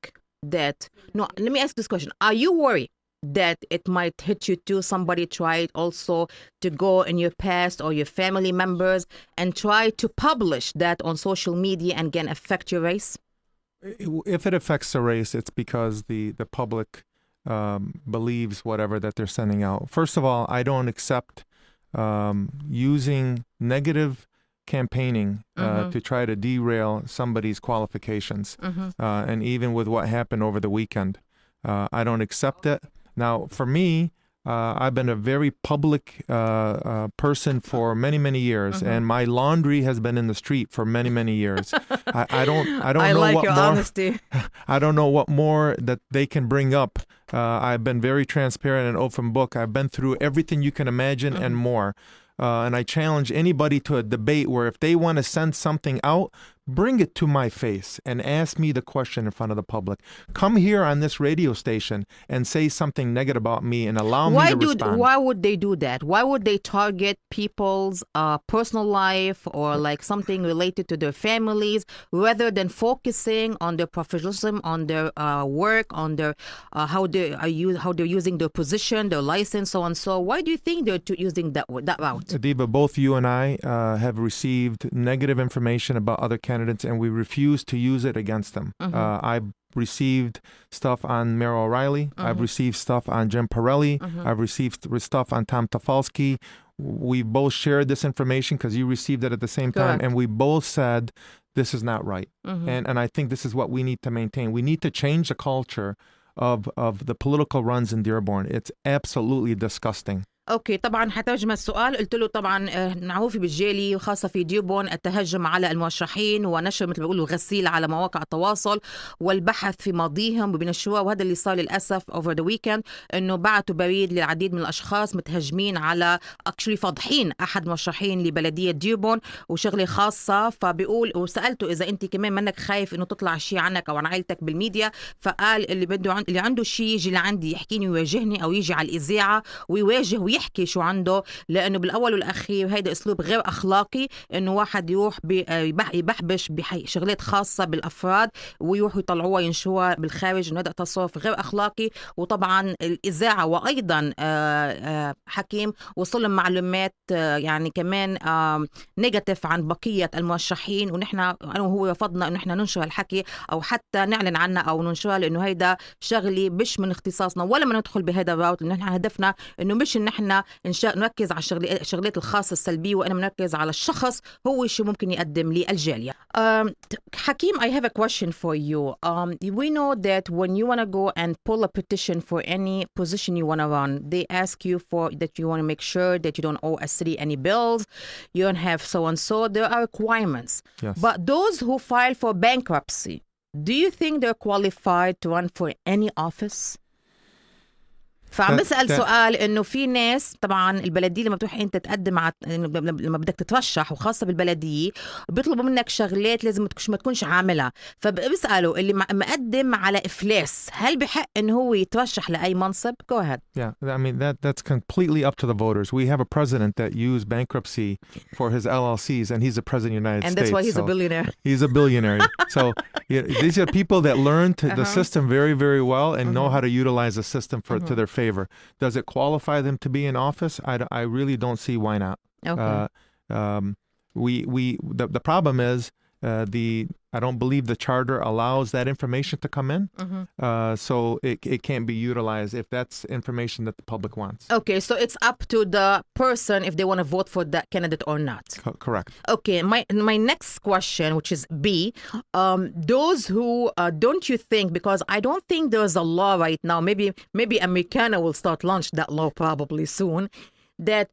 [SPEAKER 3] let me ask this question. Are you worried that it might hit you too? Somebody tried also to go in your past or your family members and try to publish that on social media and again affect your race?
[SPEAKER 4] If it affects the race, it's because the public believes whatever that they're sending out. First of all, I don't accept using negative campaigning to try to derail somebody's qualifications. And even with what happened over the weekend, I don't accept it. Now, for me, I've been a very public person for many, many years, and my laundry has been in the street for many, many years. I don't
[SPEAKER 3] I
[SPEAKER 4] know
[SPEAKER 3] like
[SPEAKER 4] what
[SPEAKER 3] your
[SPEAKER 4] more.
[SPEAKER 3] honesty.
[SPEAKER 4] I don't know what more that they can bring up. I've been very transparent and open book. I've been through everything you can imagine and more. And I challenge anybody to a debate where if they want to send something out, bring it to my face and ask me the question in front of the public. Come here on this radio station and say something negative about me and allow me to respond.
[SPEAKER 3] Why would they do that? Why would they target people's personal life or like something related to their families rather than focusing on their professionalism, on their work, on their how they're using their position, their license, so on. So why do you think they're using that route?
[SPEAKER 4] Adiba, both you and I have received negative information about other candidates, and we refuse to use it against them. I've received stuff on Mayor O'Reilly. I've received stuff on Jim Pirelli. I've received stuff on Tom Tafalski. We both shared this information because you received it at the same time, and we both said this is not right. And I think this is what we need to maintain. We need to change the culture of the political runs in Dearborn. It's absolutely disgusting.
[SPEAKER 3] اوكي طبعا حترجم السؤال. قلت له طبعا معروف بالجالي وخاصه في ديربون التهجم على المرشحين ونشر مثل ما بيقولوا غسيل على مواقع التواصل والبحث في ماضيهم وبينشروها، وهذا اللي صار للاسف اوفر ذا ويكند، انه بعتوا بريد للعديد من الاشخاص متهجمين على اكشلي فاضحين احد مرشحين لبلديه ديربون وشغله خاصه. فبيقول وسالته اذا انت كمان منك خايف انه تطلع شيء عنك او عن عائلتك بالميديا، فقال اللي بده اللي عنده شيء يجي لعندي يحكيني ويواجهني او يجي على الاذاعه ويواجه يحكي شو عنده، لأنه بالأول والأخير هيدا أسلوب غير أخلاقي إنه واحد يروح يبحبش بشغلات خاصة بالأفراد ويروحوا يطلعوها ينشوها بالخارج، إنه هذا تصرف غير أخلاقي. وطبعا الإذاعة وأيضا حكيم وصل معلومات يعني كمان نيجاتيف عن بقية المرشحين، ونحن أنا وهو رفضنا إنه إحنا ننشر الحكي أو حتى نعلن عنها أو ننشرها، لأنه هيدا شغلي مش من اختصاصنا ولا ما ندخل بهذا الراوت، لأنه إحنا هدفنا إنه مش إن إحنا نركز على الشغلات الخاصة السلبية، وأنا بنركز على الشخص هو شو ممكن يقدم للجالية. Hakim, I have a question for you. We know that when you want to go and pull a petition for any position you want to run, they ask you for that you want to make sure that you don't owe a city any bills, you don't have so and so. There are requirements.
[SPEAKER 4] Yes.
[SPEAKER 3] But those who file for bankruptcy, do you think they're qualified to run for any office? فعم بسأل سؤال إنه في ناس طبعا البلدية لما بتروح أنت تقدم لما بدك تترشح وخاصة بالبلدية بيطلبوا منك شغلات لازم ما تكونش عاملها، فبسألوا اللي مقدم على إفلاس هل بحق إنه هو يترشح لأي منصب؟ Go ahead.
[SPEAKER 4] Yeah, I mean that's completely up to the voters. We have a president that used bankruptcy for his LLCs, and he's the president of the United States.
[SPEAKER 3] And that's why he's a billionaire.
[SPEAKER 4] He's a billionaire. So these are people that learned the system very, very well and know how to utilize the system to their favor. Does it qualify them to be in office? I really don't see why not.
[SPEAKER 3] Okay.
[SPEAKER 4] The problem is I don't believe the charter allows that information to come in, so it can't be utilized if that's information that the public wants.
[SPEAKER 3] Okay, so it's up to the person if they want to vote for that candidate or not.
[SPEAKER 4] Correct.
[SPEAKER 3] Okay, my next question, which is B, those who don't you think, because I don't think there's a law right now, maybe Americana will start launch that law probably soon, that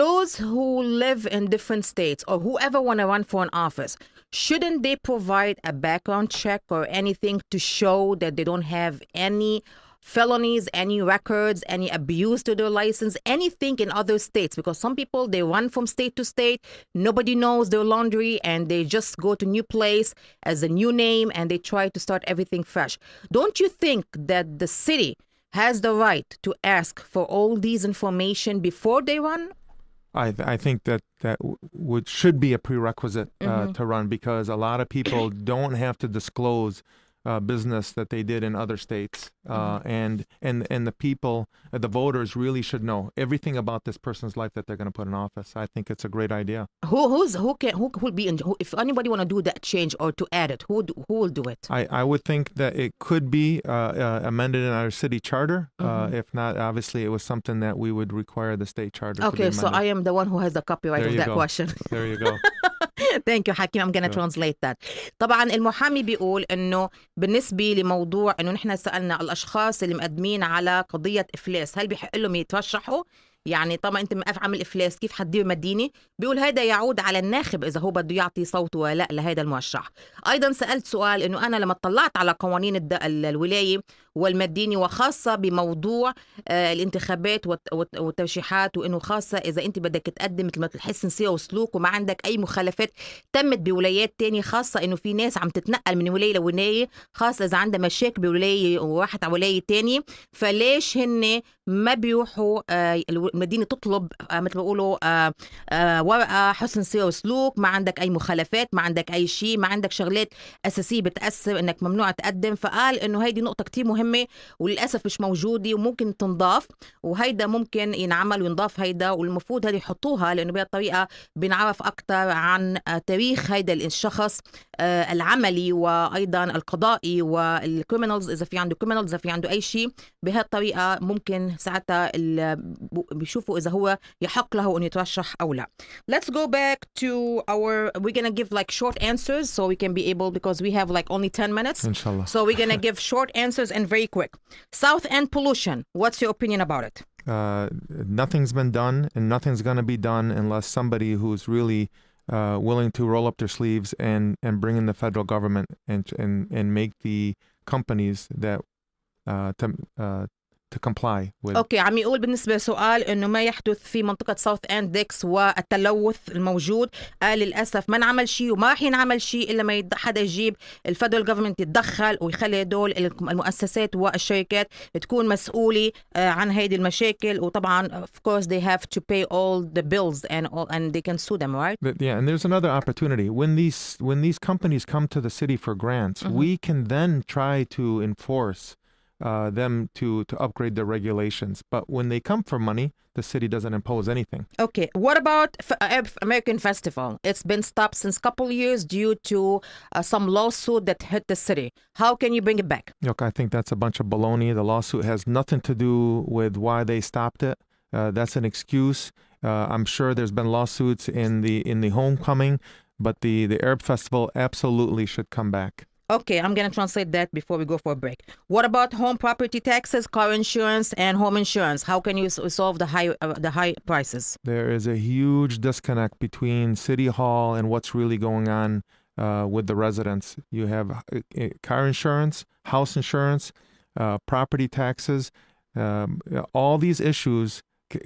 [SPEAKER 3] those who live in different states or whoever want to run for an office, shouldn't they provide a background check or anything to show that they don't have any felonies, any records, any abuse to their license, anything in other states? Because some people, they run from state to state, nobody knows their laundry, and they just go to new place as a new name and they try to start everything fresh. Don't you think that the city has the right to ask for all these information before they run?
[SPEAKER 4] I think that should be a prerequisite to run, because a lot of people don't have to disclose business that they did in other states, and the people, the voters really should know everything about this person's life that they're going to put in office. I think it's a great idea.
[SPEAKER 3] Who will be in? If anybody want to do that change or to add it, who will do it?
[SPEAKER 4] I would think that it could be amended in our city charter. If not, obviously it was something that we would require the state charter.
[SPEAKER 3] Okay,
[SPEAKER 4] to be
[SPEAKER 3] so I am the one who has the copyright of that question.
[SPEAKER 4] There you go.
[SPEAKER 3] Thank you حكيم. I'm gonna translate that. طبعا المحامي بيقول انه بالنسبة لموضوع انه نحن سألنا الاشخاص اللي مقدمين على قضية افلاس هل بيحق لهم يترشحوا؟ يعني طبعا انت موقف عامل افلاس كيف حتدير مدينه؟ بيقول هيدا يعود على الناخب اذا هو بده يعطي صوته ولا لا لهذا المرشح. ايضا سالت سؤال انه انا لما اطلعت على قوانين الولايه والمدينه وخاصه بموضوع الانتخابات والترشيحات وانه خاصه اذا انت بدك تقدم مثل ما تحسن سيره وسلوك وما عندك اي مخالفات تمت بولايات تانية خاصه انه في ناس عم تتنقل من ولايه لولايه خاصه اذا عندها مشاكل بولايه وراحت على ولايه تانية فليش هن ما بيروحوا المدينة تطلب مثل ما بيقولوا ورقة حسن سير وسلوك ما عندك أي مخالفات ما عندك أي شيء ما عندك شغلات أساسية بتأثر إنك ممنوع تقدم. فقال إنه هيدي نقطة كتير مهمة وللأسف مش موجودة وممكن تنضاف وهيدا ممكن ينعمل وينضاف هيدا والمفروض هذه يحطوها لأنه بهذه الطريقة بنعرف أكتر عن تاريخ هيدا الشخص العملي وأيضا القضائي والكريمينالز إذا في عنده كريمينالز إذا في عنده أي شيء. بهذه الطريقة ممكن ساعتها بيشوفوا إذا هو يحق له أن يترشح أو لا. Let's go back to we're gonna give like short answers so we can be able because we have like only 10 minutes.
[SPEAKER 4] Inshallah.
[SPEAKER 3] So we're gonna give short answers and very quick. South End pollution. What's your opinion about it?
[SPEAKER 4] Nothing's been done and nothing's going to be done unless somebody who's really willing to roll up their sleeves and bring in the federal government and make the companies that to comply with.
[SPEAKER 3] اوكي عم يقول بالنسبه لسؤال انه ما يحدث في منطقه ساوث اند ديكس والتلوث الموجود. قال للاسف ما نعمل شيء وما رح ينعمل شيء الا ما حدا يجيب الفدرال جفرمنت يتدخل ويخلي هدول المؤسسات والشركات تكون مسؤوله عن هيدي المشاكل. وطبعا of course they have to pay all the bills and they can sue them, right?
[SPEAKER 4] Yeah, and there's another opportunity when these companies come to the city for grants, we can then try to enforce them to upgrade their regulations. But when they come for money, the city doesn't impose anything.
[SPEAKER 3] Okay, what about American Festival? It's been stopped since a couple of years due to some lawsuit that hit the city. How can you bring it back?
[SPEAKER 4] Look, I think that's a bunch of baloney. The lawsuit has nothing to do with why they stopped it. That's an excuse. I'm sure there's been lawsuits in the homecoming, but the Arab Festival absolutely should come back.
[SPEAKER 3] Okay, I'm going to translate that before we go for a break. What about home property taxes, car insurance, and home insurance? How can you solve the high prices?
[SPEAKER 4] There is a huge disconnect between City Hall and what's really going on with the residents. You have car insurance, house insurance, property taxes. All these issues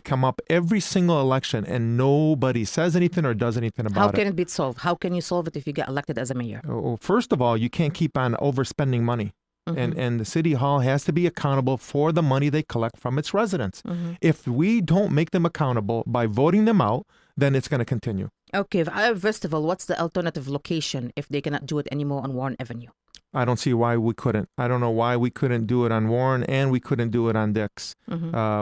[SPEAKER 4] come up every single election and nobody says anything or does anything about it.
[SPEAKER 3] How can it be solved? How can you solve it if you get elected as a mayor?
[SPEAKER 4] Well, first of all, you can't keep on overspending money. And the city hall has to be accountable for the money they collect from its residents. If we don't make them accountable by voting them out, then it's going to continue.
[SPEAKER 3] Okay, first of all, what's the alternative location if they cannot do it anymore on Warren Avenue?
[SPEAKER 4] I don't see why we couldn't. I don't know why we couldn't do it on Warren and we couldn't do it on Dix.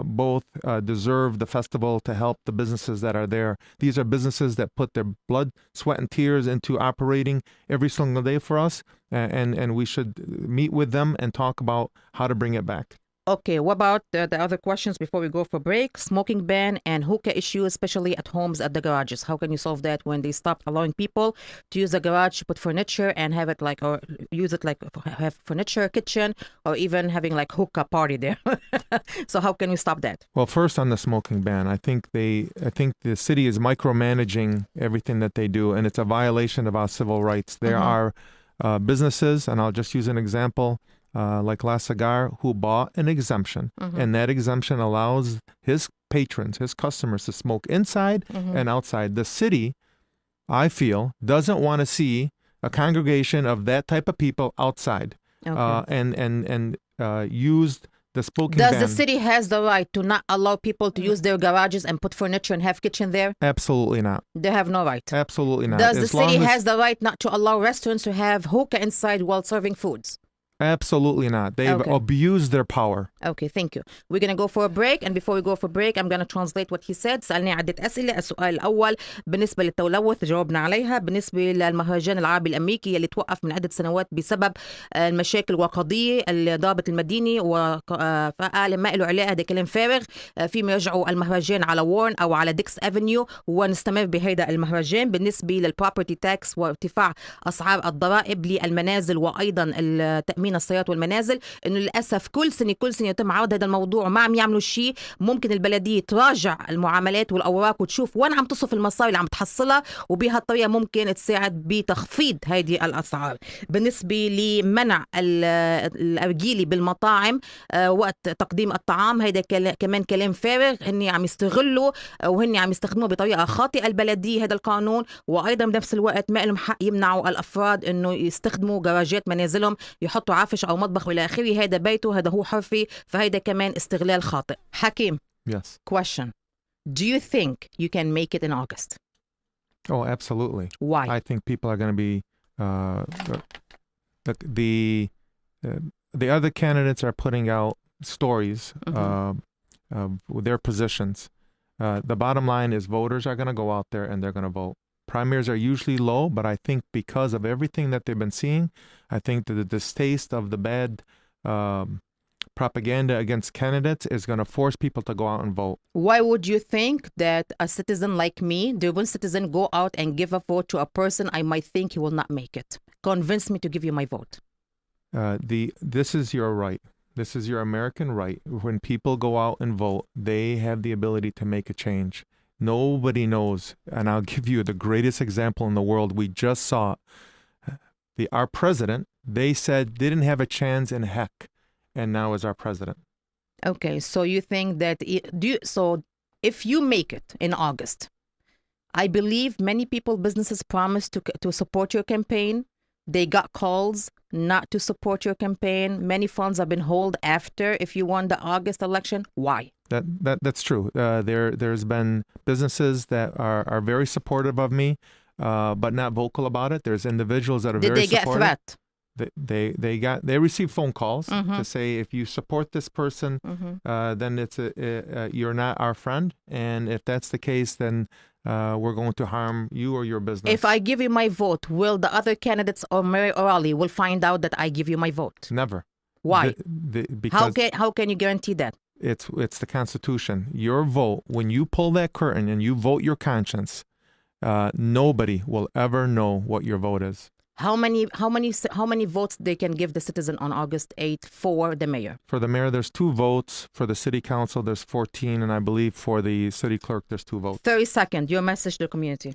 [SPEAKER 4] Both deserve the festival to help the businesses that are there. These are businesses that put their blood, sweat, and tears into operating every single day for us, and we should meet with them and talk about how to bring it back.
[SPEAKER 3] Okay, what about the other questions before we go for break? Smoking ban and hookah issue, especially at homes at the garages. How can you solve that when they stop allowing people to use the garage to put furniture and have it like, or use it like have furniture, kitchen, or even having like hookah party there? So how can we stop that?
[SPEAKER 4] Well, first on the smoking ban, I think the city is micromanaging everything that they do, and it's a violation of our civil rights. There are businesses, and I'll just use an example. Like La Cigar, who bought an exemption, and that exemption allows his patrons, his customers, to smoke inside and outside. The city, I feel, doesn't want to see a congregation of that type of people outside and used the smoking ban.
[SPEAKER 3] Does the city has the right to not allow people to use their garages and put furniture and have kitchen there?
[SPEAKER 4] Absolutely not.
[SPEAKER 3] They have no right.
[SPEAKER 4] Absolutely not.
[SPEAKER 3] Does the city has the right not to allow restaurants to have hookah inside while serving foods?
[SPEAKER 4] Absolutely not. They've abused their power.
[SPEAKER 3] Okay, thank you. We're going to go for a break, and before we go for a break, I'm going to translate what he said. سألني عدة أسئلة. السؤال الأول بالنسبة للتلوث جاوبنا عليها. بالنسبة للمهرجان العربي الأمريكي اللي توقف من عدة سنوات بسبب المشاكل والقضية الضابط المديني، فقال ما له علاقة، هذا كلام فارغ. فيما يرجعوا المهرجان على وورن أو على ديكس أفنيو ونستمر بهذا المهرجان. بالنسبة للبروبرتي تاكس وارتفاع أسعار الضرائب للمنازل وأيضا تأمين السيارات والمنازل، إنه للأسف كل سنة يتم عرض هذا الموضوع وما عم يعملوا شيء. ممكن البلدية تراجع المعاملات والأوراق وتشوف وين عم تصرف المصاري اللي عم تحصلها، وبهالطريقة ممكن تساعد بتخفيض هذه الأسعار. بالنسبة لمنع الأرجيلي بالمطاعم وقت تقديم الطعام، هذا كمان كلام فارغ. هني عم يستغلوا وهني عم يستخدموا بطريقة خاطئة البلدية هذا القانون، وأيضا بنفس الوقت ما لهم حق يمنعوا الأفراد إنه يستخدموا جراجات منازلهم يحطوا عفش أو مطبخ وإلى آخره. هذا بيته، هذا هو حرفي، فهذا كمان استغلال خاطئ. حكيم.
[SPEAKER 4] Yes.
[SPEAKER 3] Question. Do you think you can make it in August?
[SPEAKER 4] Oh, absolutely.
[SPEAKER 3] Why?
[SPEAKER 4] I think people are going to be the other candidates are putting out stories of their positions. The bottom line is voters are going to go out there and they're going to vote. Primaries are usually low, but I think because of everything that they've been seeing, I think that the distaste of the bad propaganda against candidates is going to force people to go out and vote.
[SPEAKER 3] Why would you think that a citizen like me, the one citizen, go out and give a vote to a person I might think he will not make it? Convince me to give you my vote.
[SPEAKER 4] This is your right. This is your American right. When people go out and vote, they have the ability to make a change. Nobody knows, and I'll give you the greatest example in the world. We just saw our president, they said didn't have a chance in heck, and now is our president.
[SPEAKER 3] Okay, so you think that if you make it in August, I believe many people, businesses promised to support your campaign. They got calls not to support your campaign. Many funds have been held after if you won the August election. Why?
[SPEAKER 4] That's true. There's been businesses that are very supportive of me, but not vocal about it. There's individuals that are very supportive. Did they get threat? They receive phone calls to say if you support this person, then you're not our friend, and if that's the case, then we're going to harm you or your business.
[SPEAKER 3] If I give you my vote, will the other candidates or Mary O'Reilly will find out that I give you my vote?
[SPEAKER 4] Never.
[SPEAKER 3] Why?
[SPEAKER 4] Because
[SPEAKER 3] how can you guarantee that?
[SPEAKER 4] It's the Constitution. Your vote, when you pull that curtain and you vote your conscience, nobody will ever know what your vote is.
[SPEAKER 3] How many votes they can give the citizen on August 8th for the mayor?
[SPEAKER 4] For the mayor, there's 2 votes. For the city council, there's 14. And I believe for the city clerk, there's 2 votes.
[SPEAKER 3] 30 seconds, your message to the community.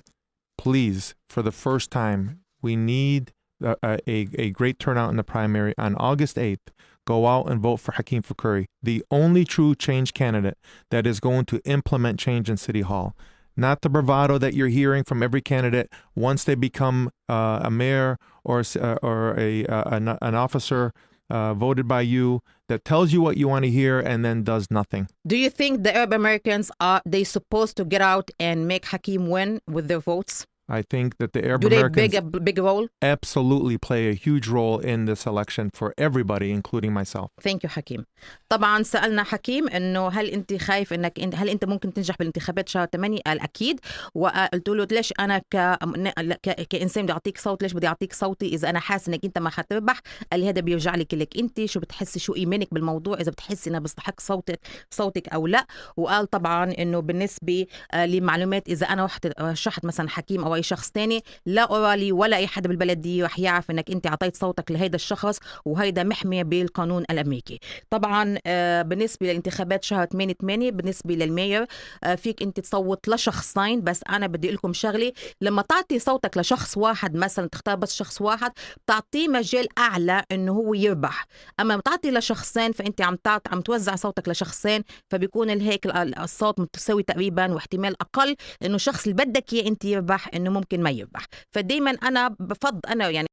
[SPEAKER 4] Please, for the first time, we need a great turnout in the primary. On August 8th, go out and vote for Hakim Fakhoury, the only true change candidate that is going to implement change in City Hall. Not the bravado that you're hearing from every candidate once they become a mayor or an officer voted by you that tells you what you want to hear and then does nothing.
[SPEAKER 3] Do you think the Arab Americans are supposed to get out and make Hakim win with their votes?
[SPEAKER 4] I think that the Arab
[SPEAKER 3] Americans
[SPEAKER 4] play
[SPEAKER 3] a big role?
[SPEAKER 4] Absolutely play a huge role in this election for everybody, including myself.
[SPEAKER 3] Thank you, Hakim. طبعا سألنا حكيم إنه هل أنت خايف هل أنت ممكن تنجح بالانتخابات شهر 8؟ قال أكيد. وقلت له ليش أنا كإنسان بدي أعطيك صوت، ليش بدي أعطيك صوتي إذا أنا حاسس إنك أنت ما حتربح؟ قال لي هذا بيرجع لك أنت، شو بتحسي، شو إيمانك بالموضوع، إذا بتحسي إنه بستحق صوتك أو لا. وقال طبعا إنه بالنسبة لمعلومات إذا أنا رشحت مثلا حكيم أو أي شخص تاني، لا أورالي ولا أي حدا بالبلدية رح يعرف إنك أنت عطيت صوتك لهيدا الشخص، وهيدا محمية بالقانون الأمريكي. طبعا بالنسبة للانتخابات شهر 8/8 بالنسبة للمير فيك أنت تصوت لشخصين، بس أنا بدي لكم شغلة، لما تعطي صوتك لشخص واحد مثلا، تختار بس شخص واحد، بتعطيه مجال أعلى إنه هو يربح. أما بتعطي لشخصين فأنت عم توزع صوتك لشخصين، فبيكون هيك الصوت متساوي تقريبا، واحتمال أقل إنه الشخص اللي بدك إياه أنت يربح إنه ممكن ما يربح. فدايما أنا بفضل، أنا يعني